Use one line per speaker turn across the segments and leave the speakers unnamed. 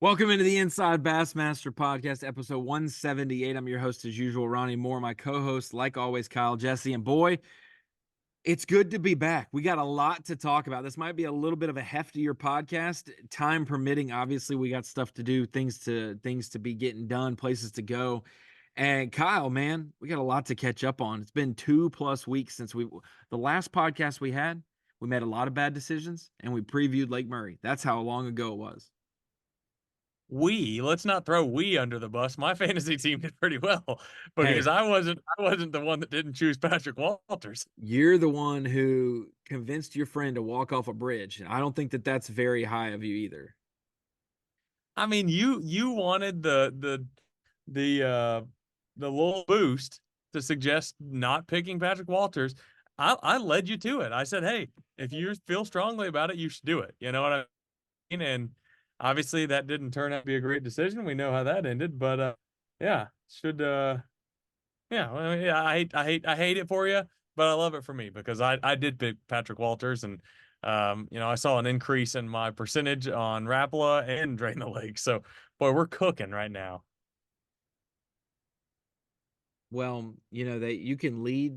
Welcome into the Inside Bassmaster Podcast, episode 178. I'm your host, as usual, Ronnie Moore. My co-host, like always, Kyle, Jessie, and boy, it's good to be back. We got a lot to talk about. This might be a little bit of a heftier podcast, time permitting. Obviously, we got stuff to do, things to be getting done, places to go. And Kyle, man, we got a lot to catch up on. It's been 2+ weeks since the last podcast we had. We made a lot of bad decisions, and we previewed Lake Murray. That's how long ago it was.
Let's not throw we under the bus. My fantasy team did pretty well because
Hey,
I wasn't the one that didn't choose Patrick Walters.
you're the one who convinced your friend to walk off a bridge. I don't think that that's very high of you either.
I mean, you wanted the the little boost to suggest not picking Patrick Walters. I led you to it. I said, "Hey, if you feel strongly about it, you should do it." You know what I mean? And obviously that didn't turn out to be a great decision. We know how that ended, but yeah, should yeah, well, yeah, I hate it for you, but I love it for me because I did pick Patrick Walters, and I saw an increase in my percentage on Rapala and Drain the Lake. So boy, we're cooking right now.
Well, you can lead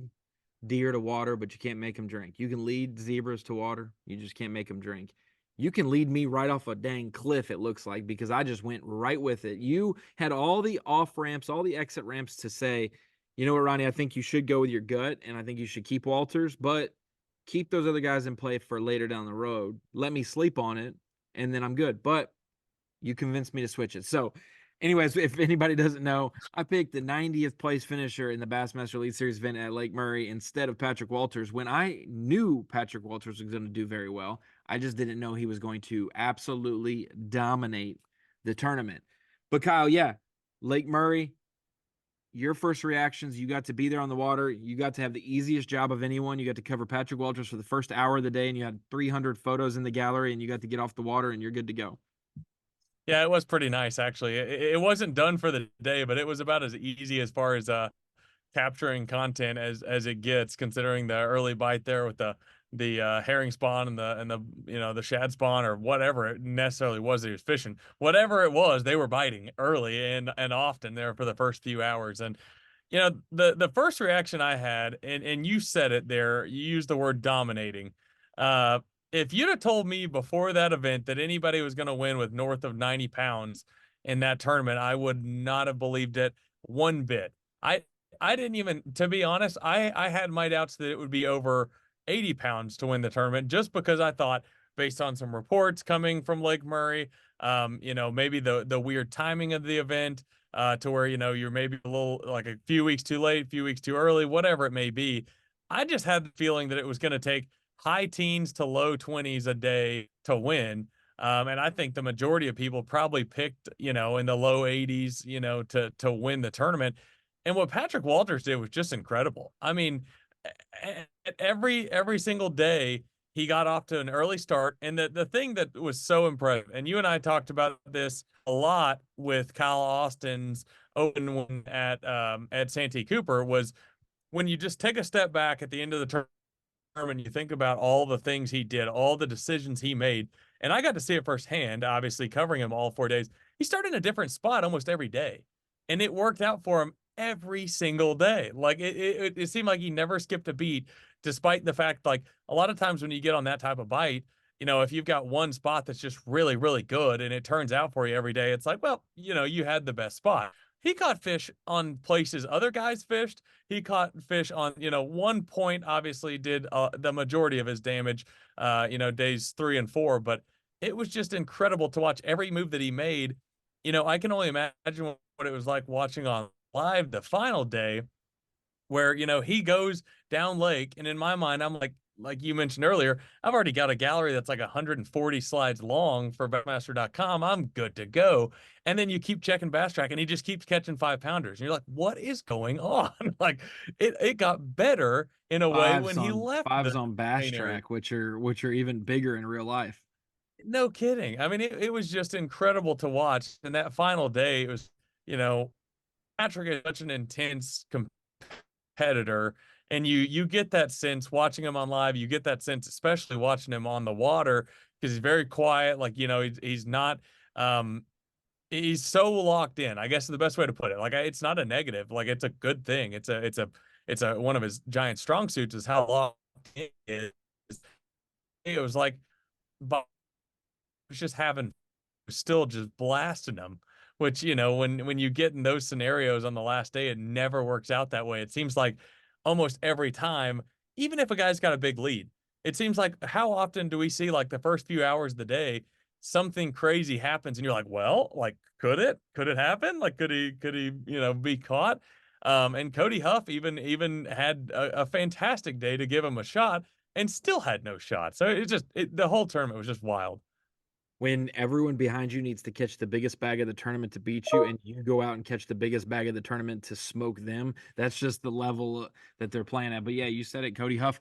deer to water, but you can't make them drink. You can lead zebras to water, you just can't make them drink. You can lead me right off a dang cliff, it looks like, because I just went right with it. You had all the off ramps, all the exit ramps to say, you know what, Ronnie, I think you should go with your gut, and I think you should keep Walters, but keep those other guys in play for later down the road. Let me sleep on it, and then I'm good. But you convinced me to switch it. So, anyways, if anybody doesn't know, I picked the 90th place finisher in the Bassmaster Elite Series event at Lake Murray instead of Patrick Walters when I knew Patrick Walters was going to do very well. I just didn't know he was going to absolutely dominate the tournament. But Kyle, yeah, Lake Murray, your first reactions, you got to be there on the water. You got to have the easiest job of anyone. You got to cover Patrick Walters for the first hour of the day, and you had 300 photos in the gallery, and you got to get off the water, and you're good to go.
Yeah, it was pretty nice actually. It wasn't done for the day, but it was about as easy as far as capturing content as it gets, considering the early bite there with the herring spawn and the the shad spawn or whatever it necessarily was that he was fishing. Whatever it was, they were biting early and often there for the first few hours. And the first reaction I had, and you said it there, you used the word dominating. Uh, if you'd have told me before that event that anybody was going to win with north of 90 pounds in that tournament, I would not have believed it one bit. I I didn't even, to be honest, I had my doubts that it would be over 80 pounds to win the tournament just because I thought, based on some reports coming from Lake Murray, maybe the weird timing of the event, to where, you're maybe a little like a few weeks too late, a few weeks too early, whatever it may be. I just had the feeling that it was going to take high teens to low 20s a day to win. And I think the majority of people probably picked, in the low 80s, to win the tournament. And what Patrick Walters did was just incredible. I mean, every single day he got off to an early start. And the thing that was so impressive, and you and I talked about this a lot with Kyle Austin's open one at Santee Cooper, was when you just take a step back at the end of the term and you think about all the things he did, all the decisions he made. And I got to see it firsthand, obviously covering him all 4 days. He started in a different spot almost every day, and it worked out for him every single day. Like it seemed like he never skipped a beat, despite the fact, like, a lot of times when you get on that type of bite, if you've got one spot that's just really, really good and it turns out for you every day, it's like, well, you had the best spot. He caught fish on places other guys fished. He caught fish on, one point, obviously did the majority of his damage, days 3 and 4, but it was just incredible to watch every move that he made. I can only imagine what it was like watching on live the final day where, he goes down lake. And in my mind, I'm like you mentioned earlier, I've already got a gallery that's like 140 slides long for bassmaster.com. I'm good to go. And then you keep checking Bass Track and he just keeps catching 5 pounders. And you're like, what is going on? Like it got better in a way when he left
Fives
the
on Bass
main area.
Track, which are even bigger in real life.
No kidding. I mean, it was just incredible to watch. And that final day, it was, you know, Patrick is such an intense competitor, and you get that sense watching him on live. You get that sense, especially watching him on the water, because he's very quiet. Like, he's not. he's so locked in. I guess is the best way to put it. Like it's not a negative. Like it's a good thing. It's a one of his giant strong suits is how locked in he is. It was like Bob was just having still just blasting them. Which when you get in those scenarios on the last day, it never works out that way. It seems like almost every time, even if a guy's got a big lead, it seems like how often do we see like the first few hours of the day something crazy happens and you're like, well, like could it happen? Like could he be caught? And Cody Huff even had a fantastic day to give him a shot and still had no shot. So the whole tournament was just wild.
When everyone behind you needs to catch the biggest bag of the tournament to beat you, and you go out and catch the biggest bag of the tournament to smoke them, that's just the level that they're playing at. But yeah, you said it, Cody Huff,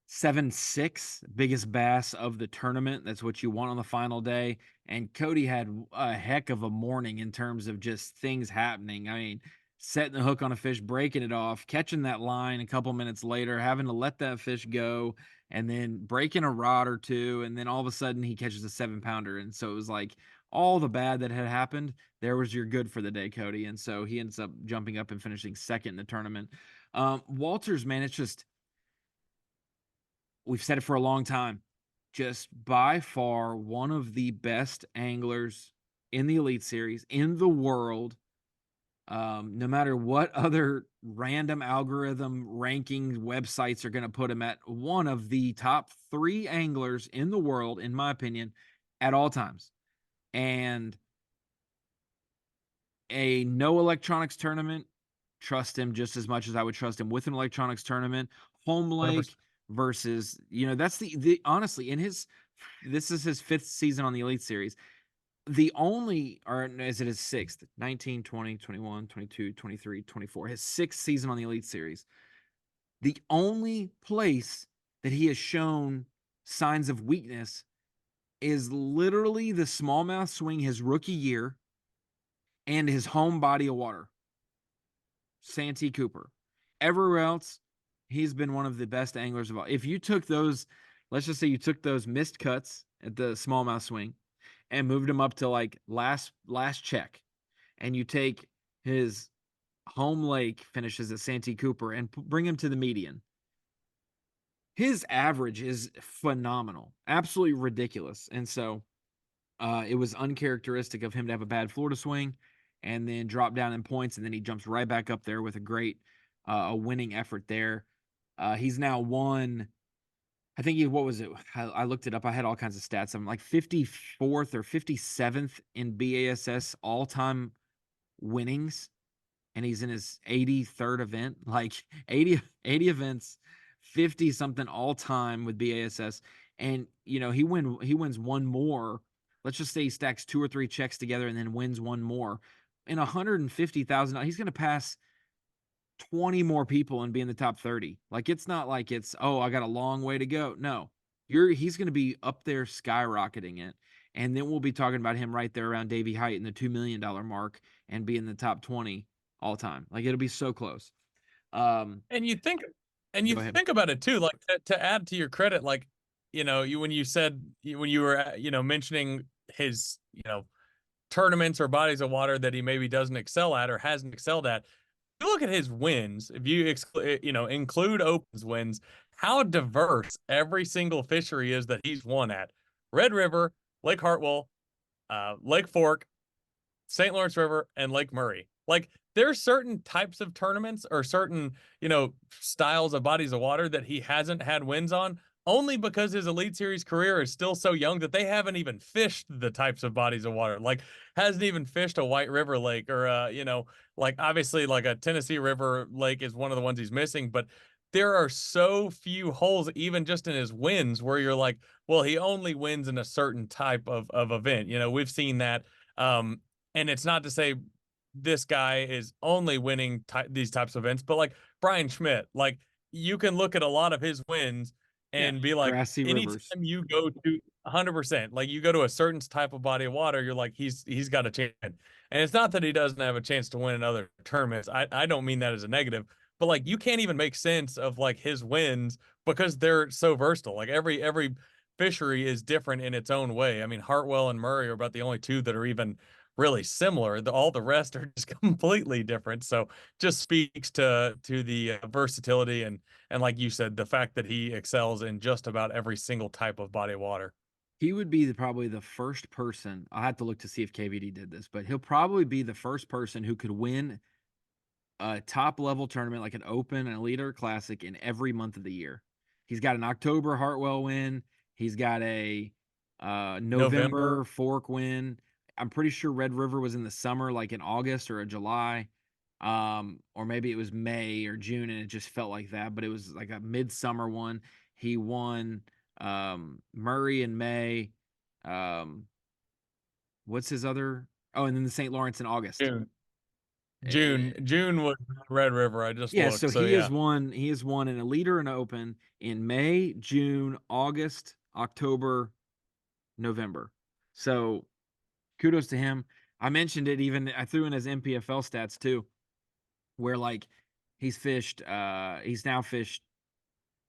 7-6, biggest bass of the tournament. That's what you want on the final day. And Cody had a heck of a morning in terms of just things happening. I mean, setting the hook on a fish, breaking it off, catching that line a couple minutes later, having to let that fish go, and then breaking a rod or two. And then all of a sudden he catches a 7-pounder. And so it was like all the bad that had happened, there was your good for the day, Cody. And so he ends up jumping up and finishing second in the tournament. Walters, man, it's just, we've said it for a long time, just by far one of the best anglers in the Elite Series in the world. No matter what other random algorithm ranking websites are going to put him at, one of the top 3 anglers in the world, in my opinion, at all times. And a no electronics tournament, trust him just as much as I would trust him with an electronics tournament. Home lake versus, that's the honestly, this is his 5th season on the Elite Series. The only, or is it his 6th? 19, 20, 21, 22, 23, 24. His 6th season on the Elite Series. The only place that he has shown signs of weakness is literally the smallmouth swing his rookie year and his home body of water, Santee Cooper. Everywhere else, he's been one of the best anglers of all. If you took those, let's just say you took those missed cuts at the smallmouth swing and moved him up to like last check, and you take his home lake finishes at Santee Cooper and bring him to the median, his average is phenomenal, absolutely ridiculous. And so it was uncharacteristic of him to have a bad Florida swing and then drop down in points, and then he jumps right back up there with a great a winning effort there. He's now won, I think what was it? I looked it up. I had all kinds of stats. I'm like 54th or 57th in B.A.S.S all-time winnings, and he's in his 83rd event. Like 80 events, 50 something all time with B.A.S.S. And he wins one more. Let's just say he stacks 2 or 3 checks together and then wins one more. In $150,000, he's going to pass 20 more people and be in the top 30. Like, it's not like it's, oh, I got a long way to go. No, he's going to be up there skyrocketing it. And then we'll be talking about him right there around Davey Height in the $2 million mark and be in the top 20 all time. Like, it'll be so close.
And you think,
Go ahead.
about it too, like to add to your credit, like, when you were, mentioning his, tournaments or bodies of water that he maybe doesn't excel at or hasn't excelled at. You look at his wins, if you include Opens wins, how diverse every single fishery is that he's won at. Red River, Lake Hartwell, Lake Fork, St. Lawrence River, and Lake Murray. Like, there's certain types of tournaments or certain, styles of bodies of water that he hasn't had wins on, only because his Elite Series career is still so young that they haven't even fished the types of bodies of water. Like, hasn't even fished a White River Lake or, like, obviously, like a Tennessee River Lake is one of the ones he's missing, but there are so few holes, even just in his wins, where you're like, well, he only wins in a certain type of event. We've seen that. And it's not to say this guy is only winning these types of events, but like Brian Schmidt, like, you can look at a lot of his wins
Yeah.
and be like,
Grassy rivers.
anytime you go to 100%, like you go to a certain type of body of water, you're like, he's got a chance. And it's not that he doesn't have a chance to win in other tournaments. I don't mean that as a negative, but like, you can't even make sense of like his wins because they're so versatile. Like every fishery is different in its own way. I mean, Hartwell and Murray are about the only two that are even really similar. All the rest are just completely different. So just speaks to the versatility and like you said, the fact that he excels in just about every single type of body of water.
He would be probably the first person. I'll have to look to see if KVD did this, but he'll probably be the first person who could win a top level tournament like an Open, an Elite, or a Classic in every month of the year. He's got an October Hartwell win. He's got a November
November.
Fork win. I'm pretty sure Red River was in the summer, like in August or a July, or maybe it was May or June, and it just felt like that. But it was like a midsummer one. He won Murray in May. Um, what's his other? Oh, and then the St. Lawrence in August.
June.
Eh,
June was Red River. I just
Yeah, so
looked. So
he
yeah.
has won an Elite or an Open in May, June, August, October, November. So kudos to him. I mentioned it even I threw in his MPFL stats too, where like he's now fished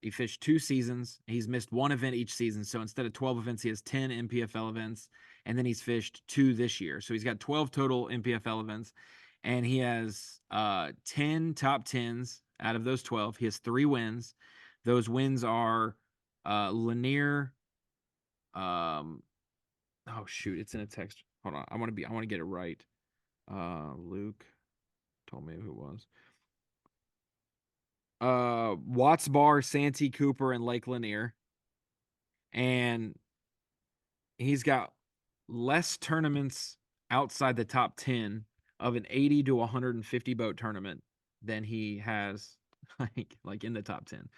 he fished 2 seasons. He's missed one event each season. So instead of 12 events, he has 10 MPFL events. And then he's fished 2 this year. So he's got 12 total MPFL events. And he has 10 top 10s out of those 12. He has 3 wins. Those wins are Lanier. Oh shoot, it's in a text. Hold on. I want to get it right. Luke told me who it was. Watts Bar, Santee Cooper, and Lake Lanier. And he's got less tournaments outside the top 10 of an 80 to 150 boat tournament than he has like in the top 10.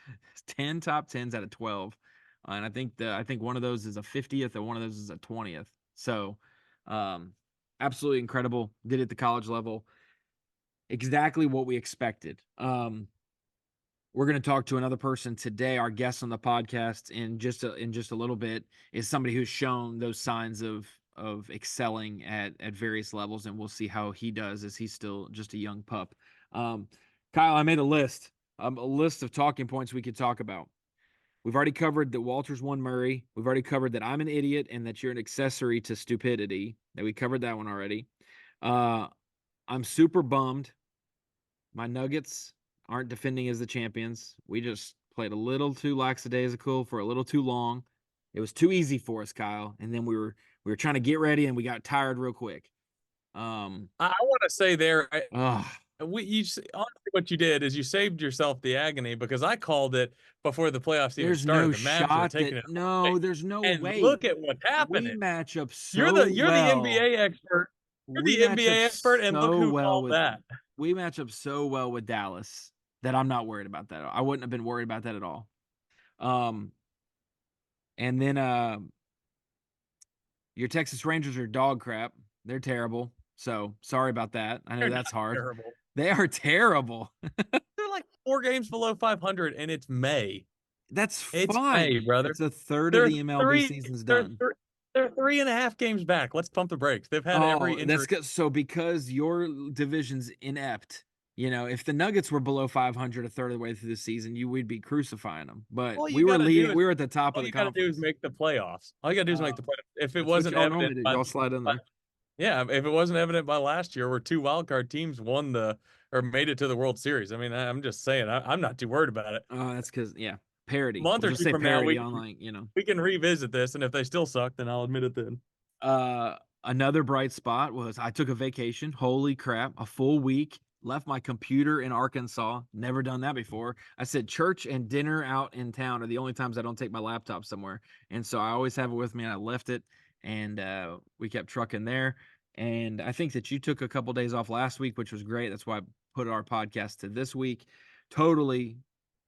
10 top 10s out of 12. And I think one of those is a 50th and one of those is a 20th. So, absolutely incredible. Did it at the college level. Exactly what we expected. We're going to talk to another person today. Our guest on the podcast in just a little bit is somebody who's shown those signs of excelling at various levels, and we'll see how he does as he's still just a young pup. Kyle, I made a list of talking points we could talk about. We've already covered that Walters won Murray. We've already covered that I'm an idiot and that you're an accessory to stupidity. That we covered that one already. I'm super bummed. My Nuggets aren't defending as the champions. We just played a little too lackadaisical for a little too long. It was too easy for us, Kyle. And then we were trying to get ready and we got tired real quick.
I want to say there,
Ugh.
honestly, what you did is you saved yourself the agony because I called it before the playoffs even
There's
started.
no
The Mavs would have
shot
taken
that
it away.
there's no
And
way.
look at what's
We
happening.
match up
You're
so
the
well.
NBA expert. You're
We
the
match up
NBA expert, and look
so
who
well
called
with
that.
we match up so well with Dallas that I'm not worried about that. I wouldn't have been worried about that at all. And then your Texas Rangers are dog crap. They're terrible. So sorry about that. I know
They're
that's
not
hard.
terrible.
They are terrible.
They're like 4 games below 500, and it's May.
That's
It's
fine.
May, brother.
It's a third of
They're
the MLB
three.
season's
They're
done.
they're 3.5 games back. Let's pump the brakes. They've had every
Oh, that's
injury.
good. So because your division's inept, if the Nuggets were below 500 a third of the way through the season, we'd be crucifying them. But
All
we
you
were
gotta do
leading.
is
We were at the top of
all
the
you gotta do is
conference.
make the playoffs. All you gotta do is make the playoffs. If it
That's what
wasn't
y'all
evident
normally do.
by,
Y'all slide in there.
yeah, if it wasn't evident by last year, where 2 wildcard teams won or made it to the World Series. I mean, I'm just saying, I'm not too worried about it.
That's because parody.
Month
We'll
or
just
two
say
from now,
parody on like.
we can revisit this, and if they still suck, then I'll admit it then.
Another bright spot was I took a vacation. Holy crap, a full week. Left my computer in Arkansas. Never done that before. I said church and dinner out in town are the only times I don't take my laptop somewhere. And so I always have it with me and I left it and we kept trucking there. And I think that you took a couple days off last week, which was great. That's why I put our podcast to this week. Totally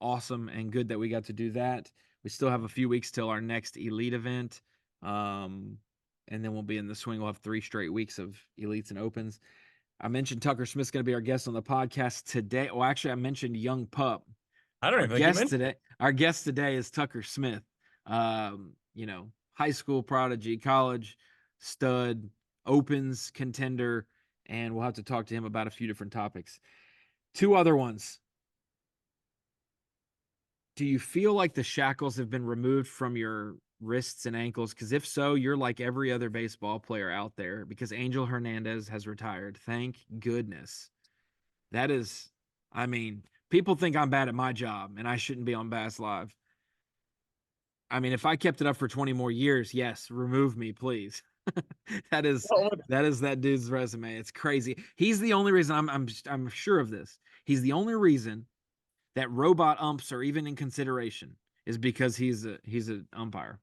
awesome and good that we got to do that. We still have a few weeks till our next elite event. And then we'll be in the swing. We'll have 3 straight weeks of elites and opens. I mentioned Tucker Smith's going to be our guest on the podcast today. Well, actually, I mentioned Young Pup.
I don't even think you mentioned it.
Our guest today is Tucker Smith. High school prodigy, college stud, opens contender, and we'll have to talk to him about a few different topics. 2 other ones. Do you feel like the shackles have been removed from your wrists and ankles? Because if so, you're like every other baseball player out there because Angel Hernandez has retired. Thank goodness. That is, I mean, people think I'm bad at my job and I shouldn't be on Bass Live. I mean, if I kept it up for 20 more years, yes, remove me, please. that is
Oh,
that dude's resume. It's crazy. He's the only reason I'm sure of this. He's the only reason that robot umps are even in consideration is because he's an umpire.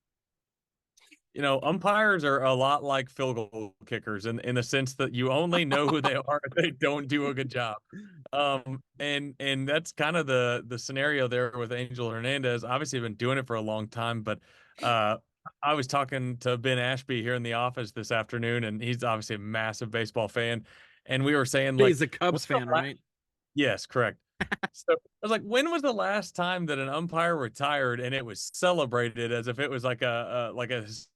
Umpires are a lot like field goal kickers in the sense that you only know who they are if they don't do a good job. And that's kind of the scenario there with Angel Hernandez. Obviously, I've been doing it for a long time, but uh, I was talking to Ben Ashby here in the office this afternoon, and he's obviously a massive baseball fan, and we were saying like,
He's a Cubs
what's the
fan, right?
yes, correct. So I was like, when was the last time that an umpire retired and it was celebrated as if it was like a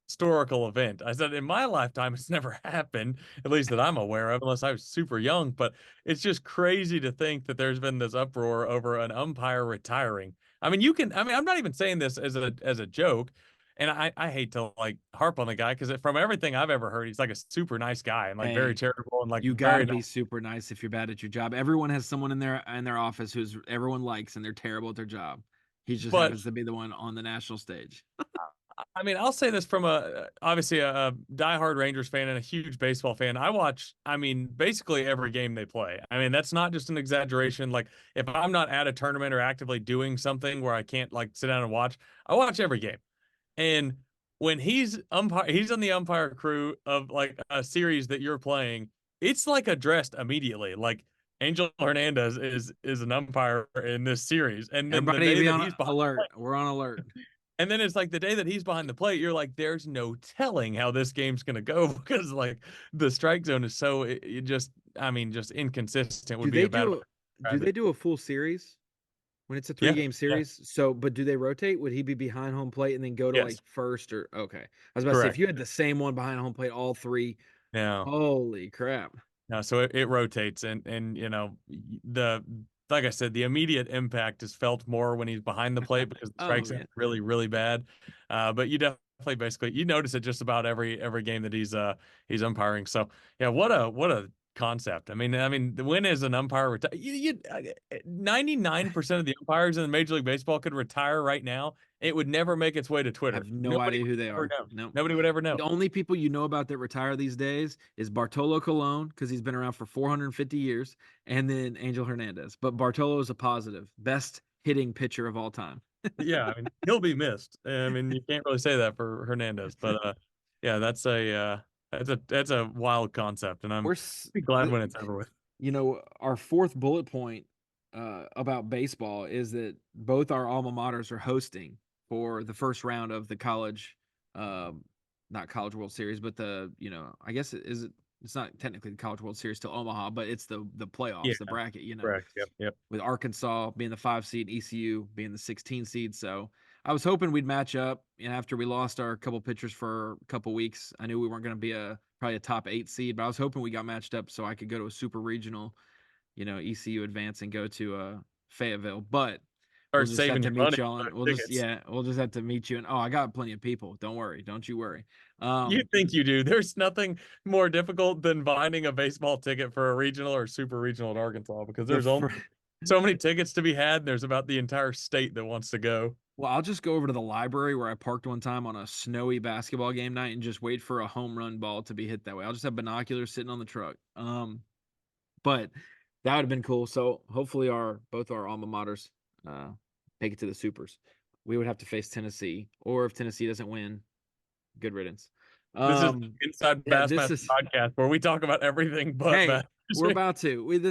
historical event? I said, in my lifetime, it's never happened, at least that I'm aware of, unless I was super young. But it's just crazy to think that there's been this uproar over an umpire retiring. I mean, I'm not even saying this as a joke. And I hate to like harp on the guy because from everything I've ever heard, he's like a super nice guy and like very
Hey,
charitable and like
you got
very
to be super nice if you're bad at your job. Everyone has someone in their office who's everyone likes and they're terrible at their job. He just
but
happens to be the one on the national stage.
I mean, I'll say this from obviously a diehard Rangers fan and a huge baseball fan. I watch, I mean, basically every game they play. I mean, that's not just an exaggeration. Like, if I'm not at a tournament or actively doing something where I can't like sit down and watch, I watch every game. And when he's on the umpire crew of like a series that you're playing, it's like addressed immediately. Like Angel Hernandez is an umpire in this series, and then the
Everybody
day
be
that
on
he's behind.
alert. We're on alert.
And then it's like the day that he's behind the plate, you're like, there's no telling how this game's gonna go because like the strike zone is so it just I mean just inconsistent
Do
would be
they
a bad way
do
to
do
describe
they
it.
do a full series when it's a three
Yeah,
game
yeah,
series? So, but do they rotate? Would he be behind home plate and then go to like
yes,
first or okay? I was about to say if
correct.
you had the same one behind home plate, all three,
No,
holy crap.
no, so it rotates and the like I said, the immediate impact is felt more when he's behind the plate because the
Oh
strikes are
yeah.
really, really bad. But you definitely basically you notice it just about every game that he's umpiring. So yeah, what a concept. I mean, when is an umpire retire? 99% of the umpires in Major League Baseball could retire right now. It would never make its way to Twitter.
Have no
Nobody
idea
would
who they
ever
are.
know.
No.
Nobody would ever
The
know.
only people you know about that retire these days is Bartolo Colon because he's been around for 450 years, and then Angel Hernandez. But Bartolo is a positive, best hitting pitcher of all time.
Yeah, I mean, he'll be missed. I mean, you can't really say that for Hernandez, but yeah, that's a wild concept, and I'm
We're
be glad when it's over with.
our fourth bullet point about baseball is that both our alma maters are hosting for the first round of the college, um, not college World Series, but I guess it's not technically the College World Series till Omaha, but it's the
Yeah,
playoffs, the bracket,
correct. Yep, yep.
with Arkansas being the 5 seed, ECU being the 16 seed. So I was hoping we'd match up. And after we lost our couple pitchers for a couple weeks, I knew we weren't going to be probably a top 8 seed, but I was hoping we got matched up so I could go to a super regional, ECU advance and go to Fayetteville. But we'll
Start
just have
saving
to
your
meet
money
y'all
on
and
tickets.
we'll just have to meet you. And I got plenty of people. Don't worry. Don't you worry.
You
Um,
think you do? There's nothing more difficult than finding a baseball ticket for a regional or super regional in Arkansas because
the
there's only
fr-
so many tickets to be had. And there's about the entire state that wants to go.
Well, I'll just go over to the library where I parked one time on a snowy basketball game night and just wait for a home run ball to be hit that way. I'll just have binoculars sitting on the truck. But that would have been cool. So hopefully our both our alma maters uh make it to the supers. We would have to face Tennessee, or if Tennessee doesn't win, good riddance.
This is
Um,
Inside
yeah, this
Bassmaster
is
Podcast where we talk about everything but
hey,
bass.
we're about to. We've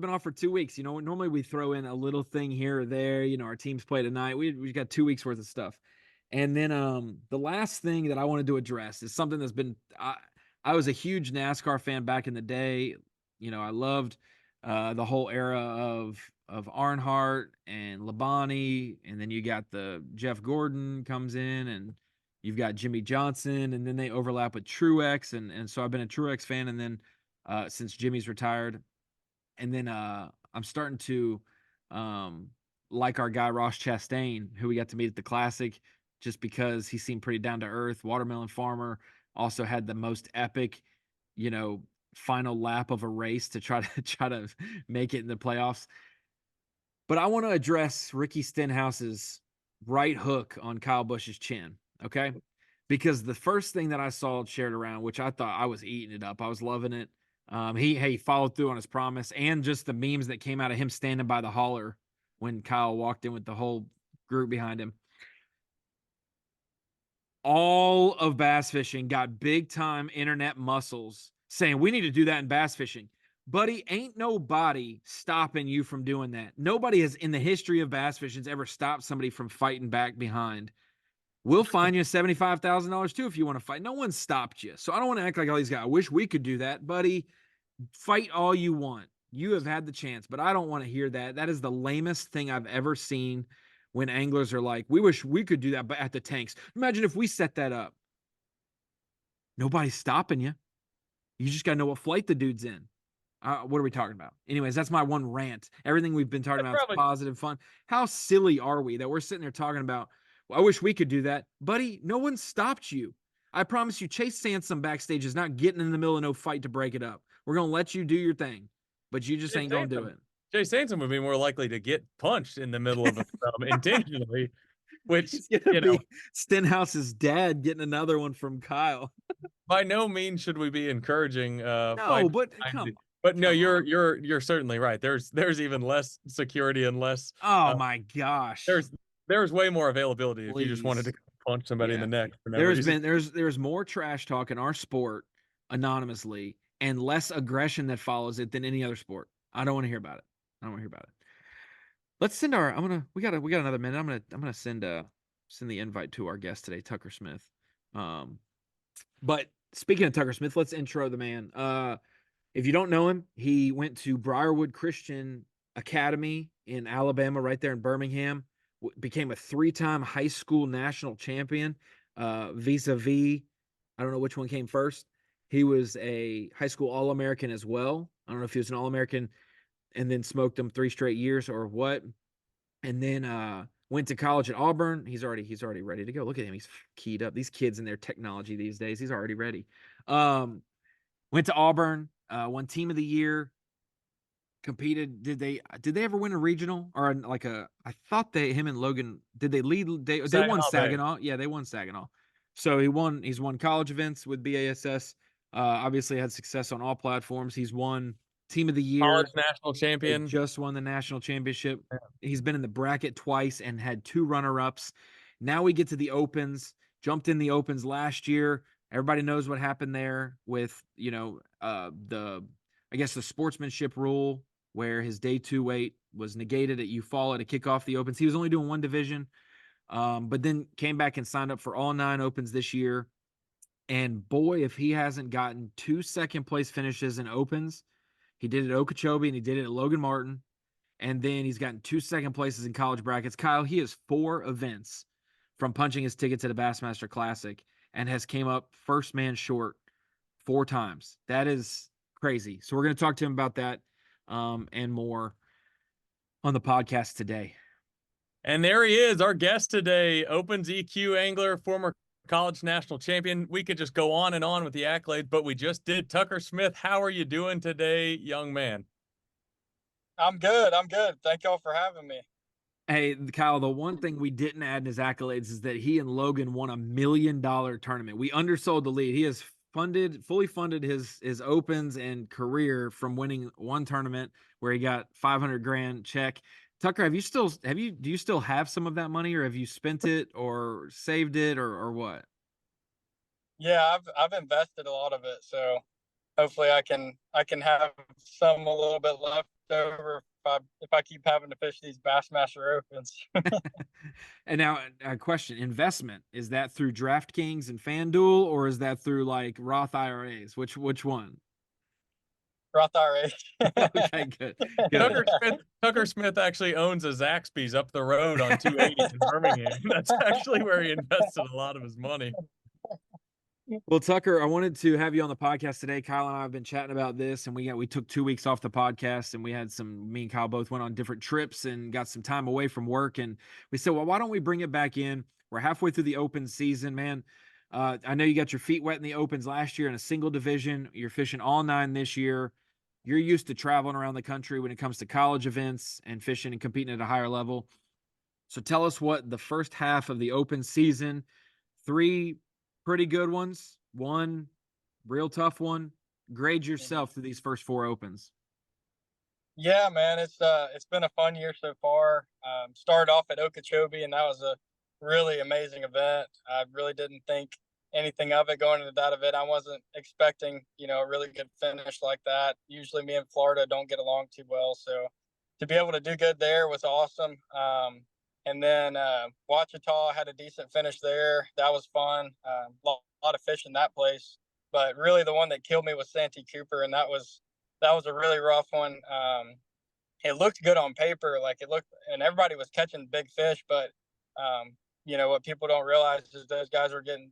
been off for 2 weeks. Normally we throw in a little thing here or there. Our teams play tonight. We got 2 weeks worth of stuff. And then the last thing that I wanted to address is something that's been I was a huge NASCAR fan back in the day. I loved the whole era of Earnhardt and Labonte, and then you got the Jeff Gordon comes in, and you've got Jimmy Johnson, and then they overlap with Truex, and so I've been a Truex fan, and then since Jimmy's retired, and then I'm starting to um, like our guy Ross Chastain, who we got to meet at the Classic. just because he seemed pretty down to earth. Watermelon Farmer also had the most epic, final lap of a race to try to make it in the playoffs. But I want to address Ricky Stenhouse's right hook on Kyle Busch's chin, okay? Because the first thing that I saw shared around, which I thought I was eating it up, I was loving it. He followed through on his promise, and just the memes that came out of him standing by the hauler when Kyle walked in with the whole group behind him. All of bass fishing got big time internet muscles saying we need to do that in bass fishing. Buddy, ain't nobody stopping you from doing that. Nobody has in the history of bass fishing ever stopped somebody from fighting back behind. We'll fine you $75,000 too if you want to fight. No one stopped you. So I don't want to act like all these guys. I wish we could do that, buddy. Fight all you want. You have had the chance, but I don't want to hear that. That is the lamest thing I've ever seen when anglers are like, we wish we could do that, but at the tanks. Imagine if we set that up. Nobody's stopping you. You just got to know what flight the dude's in. What are we talking about? Anyways, that's my one rant. Everything we've been talking about is positive, fun. How silly are we that we're sitting there talking about, well, I wish we could do that. Buddy, no one stopped you. I promise you, Chase Sansom backstage is not getting in the middle of no fight to break it up. We're going to let you do your thing, but you just ain't going to do it.
Jay Sansom would be more likely to get punched in the middle of a intentionally, which,
Stenhouse's dad getting another one from Kyle.
By no means should we be encouraging
no, but
no, you're certainly right. There's even less security and less
my gosh.
There's way more availability if you just wanted to punch somebody in the neck.
There's more trash talk in our sport anonymously and less aggression that follows it than any other sport. I don't want to hear about it. Let's send we got another minute. I'm gonna send the invite to our guest today, Tucker Smith. But speaking of Tucker Smith, let's intro the man. If you don't know him, he went to Briarwood Christian Academy in Alabama, right there in Birmingham. Became a 3-time high school national champion. Vis-a-vis, I don't know which one came first. He was a high school All-American as well. I don't know if he was an All-American and then smoked them 3 straight years or what. And then went to college at Auburn. He's already ready to go. Look at him. He's keyed up. These kids and their technology these days. He's already ready. Went to Auburn, won team of the year, competed. Did they ever win a regional or I thought him and Logan, did they lead? They won Saginaw. Yeah, they won Saginaw. So he's won college events with B.A.S.S. Obviously had success on all platforms. He's won team of the year,
college national champion.
They just won the national championship. Yeah. He's been in the bracket twice and had 2 runner-ups. Now we get to the opens. Jumped in the opens last year. Everybody knows what happened there with the sportsmanship rule where his day 2 weight was negated at Eufaula to kick off the opens. He was only doing 1 division, but then came back and signed up for all 9 opens this year. And boy, if he hasn't gotten 2 second-place finishes in opens. He did it at Okeechobee and he did it at Logan Martin. And then he's gotten 2 second places in college brackets. Kyle, he has 4 events from punching his ticket to the Bassmaster Classic and has came up first man short 4 times. That is crazy. So we're going to talk to him about that and more on the podcast today.
And there he is, our guest today, Opens EQ angler, former college national champion. We could just go on and on with the accolades, but we just did. Tucker Smith, how are you doing today, young man?
I'm good. Thank y'all for having me.
Hey, Kyle, the one thing we didn't add in his accolades is that he and Logan won $1 million tournament. We undersold the lead. He has fully funded his opens and career from winning 1 tournament where he got $500,000 check. Tucker, do you still have some of that money, or have you spent it or saved it or what?
Yeah, I've invested a lot of it, so hopefully I can have a little bit left over if I keep having to fish these Bassmaster Opens.
And now a question, investment, is that through DraftKings and FanDuel, or is that through like Roth IRAs? Which one?
Roth IRA.
Okay, good.
Tucker Smith actually owns a Zaxby's up the road on 280 in Birmingham. That's actually where he invested a lot of his money.
Well, Tucker, I wanted to have you on the podcast today. Kyle and I have been chatting about this, and we took 2 weeks off the podcast, and me and Kyle both went on different trips and got some time away from work. And we said, well, why don't we bring it back in? We're halfway through the open season, man. I know you got your feet wet in the opens last year in a single division. You're fishing all 9 this year. You're used to traveling around the country when it comes to college events and fishing and competing at a higher level. So tell us what the first half of the open season, 3 pretty good ones, 1 real tough one. Grade yourself through these first 4 opens.
Yeah, man, it's been a fun year so far. Started off at Okeechobee, and that was a really amazing event. I really didn't think anything of it going into that event. I wasn't expecting, a really good finish like that. Usually, me and Florida don't get along too well, so to be able to do good there was awesome. And then Ouachita had a decent finish there. That was fun. Lot of fish in that place, but really the one that killed me was Santee Cooper, and that was a really rough one. It looked good on paper, and everybody was catching big fish, but what people don't realize is those guys were getting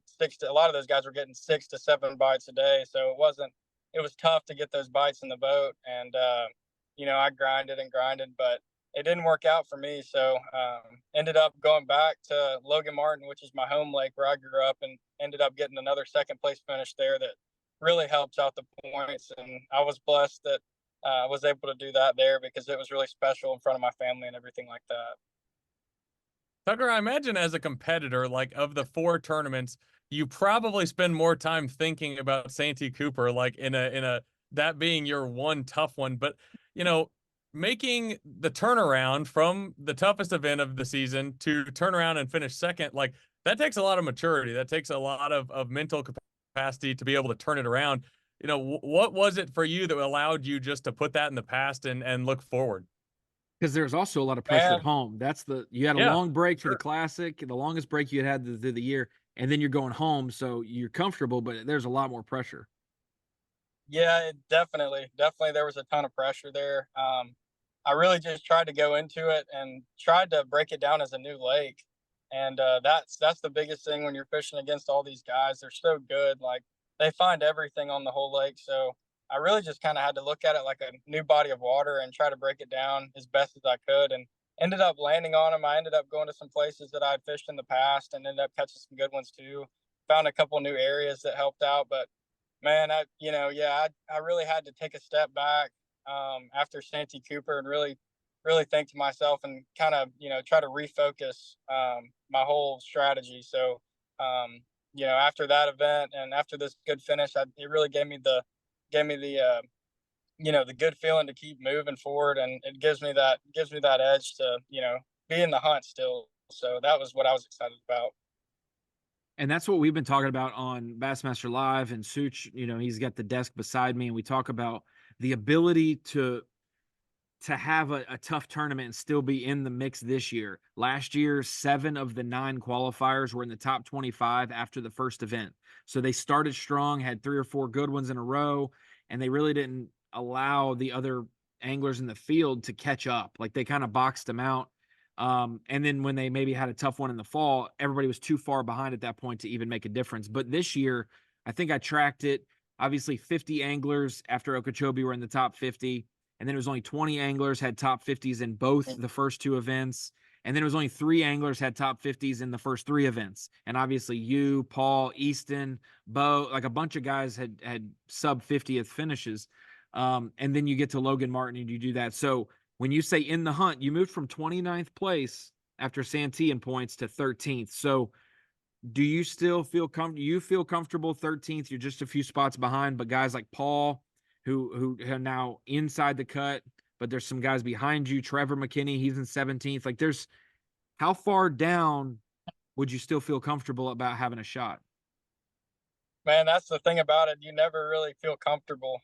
a lot of those guys were getting 6 to 7 bites a day. So it was tough to get those bites in the boat. And, I grinded and grinded, but it didn't work out for me. So, ended up going back to Logan Martin, which is my home lake where I grew up, and ended up getting another second place finish there that really helps out the points. And I was blessed that I was able to do that there because it was really special in front of my family and everything like that.
Tucker, I imagine as a competitor, like of the 4 tournaments, you probably spend more time thinking about Santee Cooper, like in a that being your one tough one. But making the turnaround from the toughest event of the season to turn around and finish second, like that takes a lot of maturity. That takes a lot of mental capacity to be able to turn it around. What was it for you that allowed you just to put that in the past and look forward?
Because there's also a lot of pressure
Man,
at home. You had a long break for the classic, the longest break you had through the year, and then you're going home, so you're comfortable, but there's a lot more pressure.
Yeah, definitely there was a ton of pressure there. I really just tried to go into it and tried to break it down as a new lake. And that's the biggest thing when you're fishing against all these guys. They're so good. Like they find everything on the whole lake. So I really just kind of had to look at it like a new body of water and try to break it down as best as I could, and ended up landing on them. I ended up going to some places that I'd fished in the past and ended up catching some good ones too. Found a couple new areas that helped out, but man, I really had to take a step back after Santee Cooper and really think to myself and kind of try to refocus my whole strategy. So after that event and after this good finish, it really gave me the the good feeling to keep moving forward, and it gives me that edge to be in the hunt still. So that was what I was excited about.
And that's what we've been talking about on Bassmaster Live, and Such, he's got the desk beside me, and we talk about the ability to have a tough tournament and still be in the mix this year. Last year, 7 of the 9 qualifiers were in the top 25 after the first event. So they started strong, had 3 or 4 good ones in a row, and they really didn't allow the other anglers in the field to catch up. Like they kind of boxed them out. And then when they maybe had a tough one in the fall, everybody was too far behind at that point to even make a difference. But this year, I think I tracked it. Obviously, 50 anglers after Okeechobee were in the top 50. And then it was only 20 anglers had top 50s in both the first 2 events. And then it was only 3 anglers had top 50s in the first 3 events. And obviously you, Paul, Easton, Bo, like a bunch of guys had sub 50th finishes. And then you get to Logan Martin and you do that. So when you say in the hunt, you moved from 29th place after Santee in points to 13th. So do you still feel comfortable 13th? You're just a few spots behind, but guys like Paul, who are now inside the cut, but there's some guys behind you. Trevor McKinney, he's in 17th. Like how far down would you still feel comfortable about having a shot?
Man, that's the thing about it. You never really feel comfortable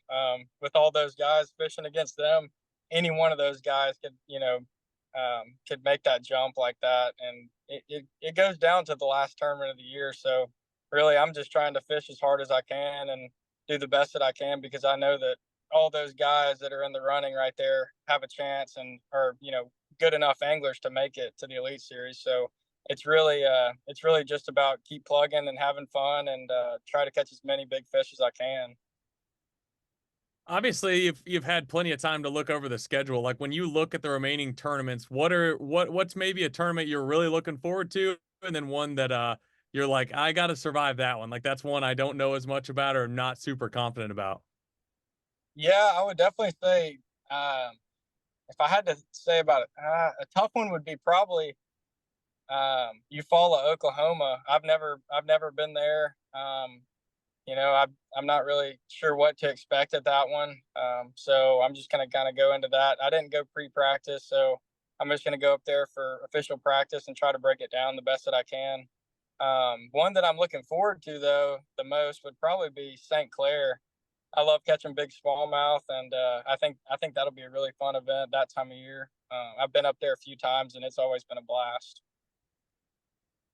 with all those guys fishing against them. Any one of those guys could make that jump like that, and it goes down to the last tournament of the year. So really, I'm just trying to fish as hard as I can and do the best that I can, because I know that all those guys that are in the running right there have a chance and are good enough anglers to make it to the Elite Series. So it's really just about keep plugging and having fun and try to catch as many big fish as I can.
Obviously, you've had plenty of time to look over the schedule. Like when you look at the remaining tournaments, what's maybe a tournament you're really looking forward to, and then one that you're like, I got to survive that one. Like that's one I don't know as much about or not super confident about.
Yeah, I would definitely say, if I had to say about it, a tough one would be probably Eufaula, Oklahoma. I've never been there. I'm not really sure what to expect at that one. So I'm just gonna kind of go into that. I didn't go pre-practice, so I'm just gonna go up there for official practice and try to break it down the best that I can. One that I'm looking forward to though the most would probably be St. Clair. I love catching big smallmouth, and I think that'll be a really fun event that time of year. I've been up there a few times, and it's always been a blast.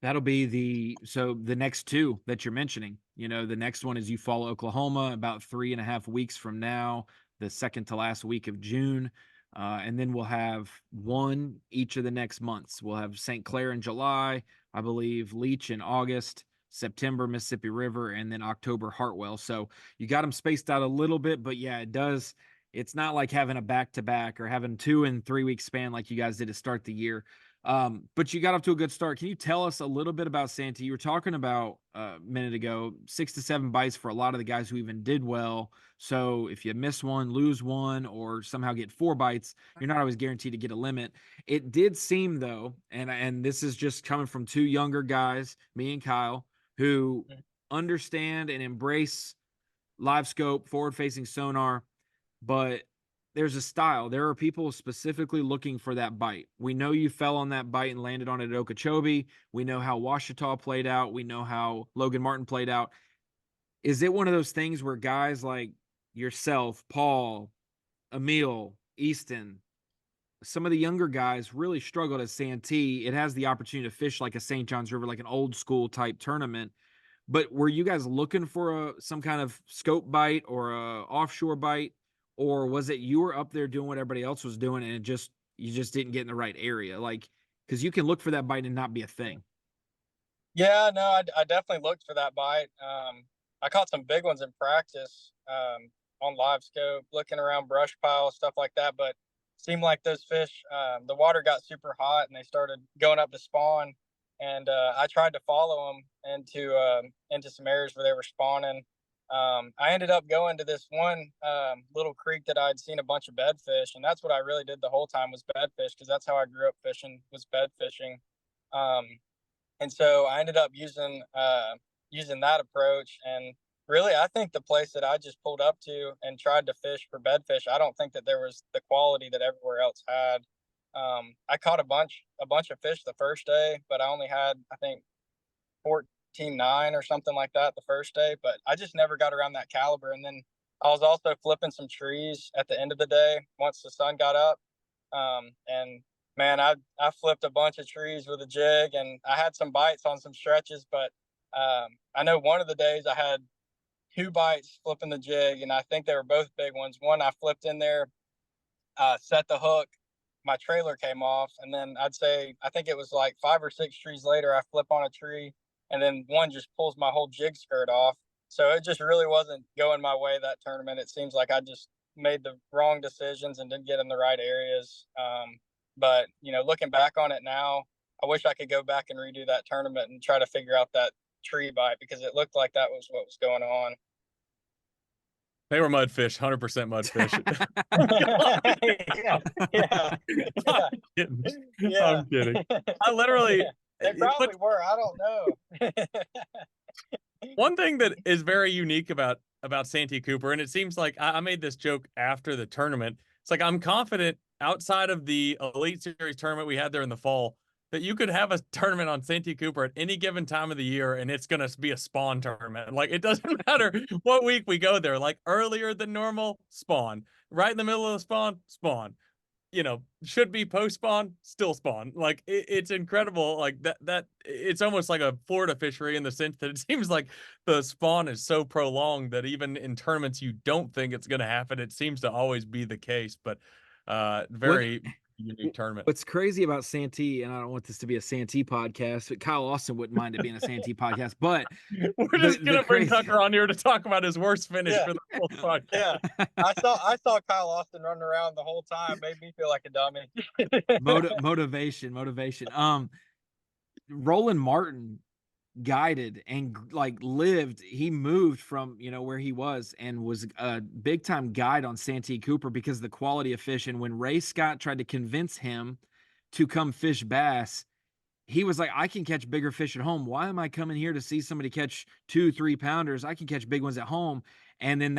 That'll be the next two that you're mentioning. The next one is Eufaula, Oklahoma, about 3.5 weeks from now, the second to last week of June. And then we'll have one each of the next months. We'll have St. Clair in July, I believe, Leech in August, September, Mississippi River, and then October, Hartwell. So you got them spaced out a little bit, but yeah, it's not like having a back-to-back or having 2 and 3 week span like you guys did to start the year. But you got off to a good start. Can you tell us a little bit about Santee? You were talking about a minute ago, 6 to 7 bites for a lot of the guys who even did well. So if you miss one, lose one, or somehow get 4 bites, you're not always guaranteed to get a limit. It did seem though, and this is just coming from 2 younger guys, me and Kyle, who understand and embrace live scope, forward facing sonar, but there's a style. There are people specifically looking for that bite. We know you fell on that bite and landed on it at Okeechobee. We know how Ouachita played out. We know how Logan Martin played out. Is it one of those things where guys like yourself, Paul, Emil, Easton, some of the younger guys really struggled at Santee? It has the opportunity to fish like a St. John's River, like an old school type tournament. But were you guys looking for some kind of scope bite or a offshore bite? Or was it you were up there doing what everybody else was doing and you just didn't get in the right area? Like, because you can look for that bite and not be a thing.
Yeah, no, I definitely looked for that bite. I caught some big ones in practice on live scope, looking around brush piles, stuff like that. But seemed like those fish, the water got super hot and they started going up to spawn. And I tried to follow them into some areas where they were spawning. I ended up going to this one little creek that I'd seen a bunch of bedfish, and that's what I really did the whole time was bedfish because that's how I grew up fishing was bed fishing. And so I ended up using that approach. And really, I think the place that I just pulled up to and tried to fish for bedfish, I don't think that there was the quality that everywhere else had. I caught a bunch of fish the first day, but I only had, I think, 14.9 or something like that the first day. But I just never got around that caliber. And then I was also flipping some trees at the end of the day once the sun got up. And man, I flipped a bunch of trees with a jig, and I had some bites on some stretches. But I know one of the days I had 2 bites flipping the jig, and I think they were both big ones. One I flipped in there, set the hook, my trailer came off, and then I think it was like 5 or 6 trees later, I flip on a tree, and then one just pulls my whole jig skirt off. So it just really wasn't going my way that tournament. It seems like I just made the wrong decisions and didn't get in the right areas. But looking back on it now, I wish I could go back and redo that tournament and try to figure out that tree bite because it looked like that was what was going on.
They were mudfish, 100% mudfish.
Yeah.
I'm kidding. I literally.
They probably were. I don't know.
One thing that is very unique about Santee Cooper, and it seems like I made this joke after the tournament. It's like I'm confident outside of the Elite Series tournament we had there in the fall that you could have a tournament on Santee Cooper at any given time of the year and it's going to be a spawn tournament. Like it doesn't matter what week we go there, like earlier than normal, spawn, right in the middle of the spawn, should be post spawn, still spawn. Like it's incredible. Like that it's almost like a Florida fishery in the sense that it seems like the spawn is so prolonged that even in tournaments you don't think it's going to happen, it seems to always be the case. But very unique tournament.
What's crazy about Santee, and I don't want this to be a Santee podcast, but Kyle Austin wouldn't mind it being a Santee podcast. But
we're just gonna bring Tucker on here to talk about his worst finish for the whole podcast.
Yeah, I saw Kyle Austin running around the whole time. Made me feel like a dummy.
Motivation. Roland Martin guided and like lived, he moved from, you know, where he was and was a big time guide on Santee Cooper because of the quality of fish. And when Ray Scott tried to convince him to come fish bass, he was like, I can catch bigger fish at home. Why am I coming here to see somebody catch 2-3 pounders? I can catch big ones at home. And then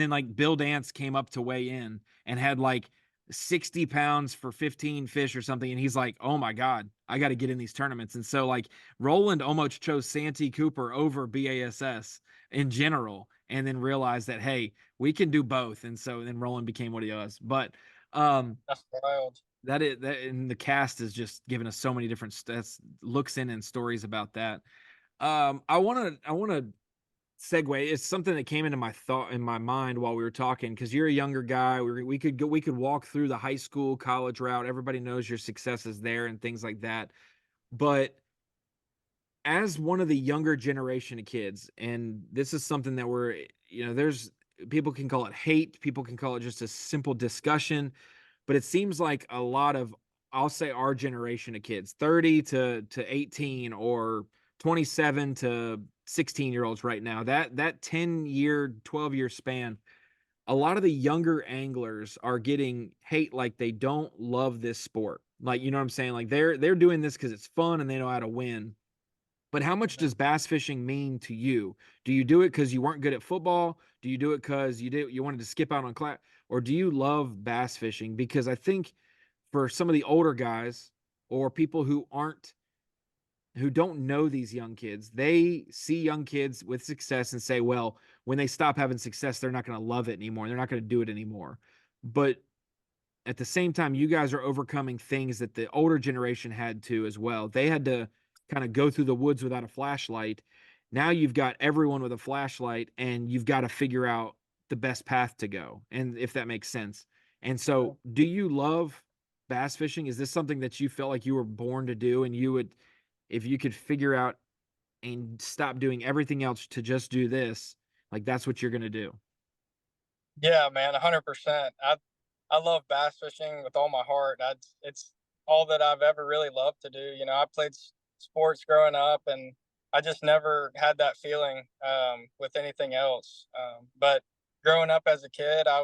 like Bill Dance came up to weigh in and had like 60 pounds for 15 fish or something. And he's like, oh my God, I got to get in these tournaments. And so like Roland almost chose Santee Cooper over B.A.S.S. in general, and then realized that, hey, we can do both. And so then Roland became what he was. But
That's wild.
that and the cast is just giving us so many different looks in and stories about that. I want to segue. It's something that came into my mind while we were talking, because you're a younger guy. We could walk through the high school, college route. Everybody knows your successes there and things like that. But as one of the younger generation of kids, and this is something that there's people can call it hate, people can call it just a simple discussion, but it seems like a lot of, I'll say, our generation of kids, 30 to 18 or 27 to 16-year-olds right now, that 10-year, 12-year span, a lot of the younger anglers are getting hate like they don't love this sport. Like, you know what I'm saying? Like they're doing this because it's fun and they know how to win. But how much does bass fishing mean to you? Do you do it because you weren't good at football? Do you do it because you wanted to skip out on class? Or do you love bass fishing? Because I think for some of the older guys or people who don't know these young kids, they see young kids with success and say, well, when they stop having success, they're not going to love it anymore. They're not going to do it anymore. But at the same time, you guys are overcoming things that the older generation had to as well. They had to kind of go through the woods without a flashlight. Now you've got everyone with a flashlight, and you've got to figure out the best path to go, and if that makes sense. And so, do you love bass fishing? Is this something that you felt like you were born to do, and you would, if you could figure out and stop doing everything else to just do this, like that's what you're going to do?
Yeah, man, 100%. I love bass fishing with all my heart. It's all that I've ever really loved to do. You know, I played sports growing up, and I just never had that feeling with anything else. But growing up as a kid, I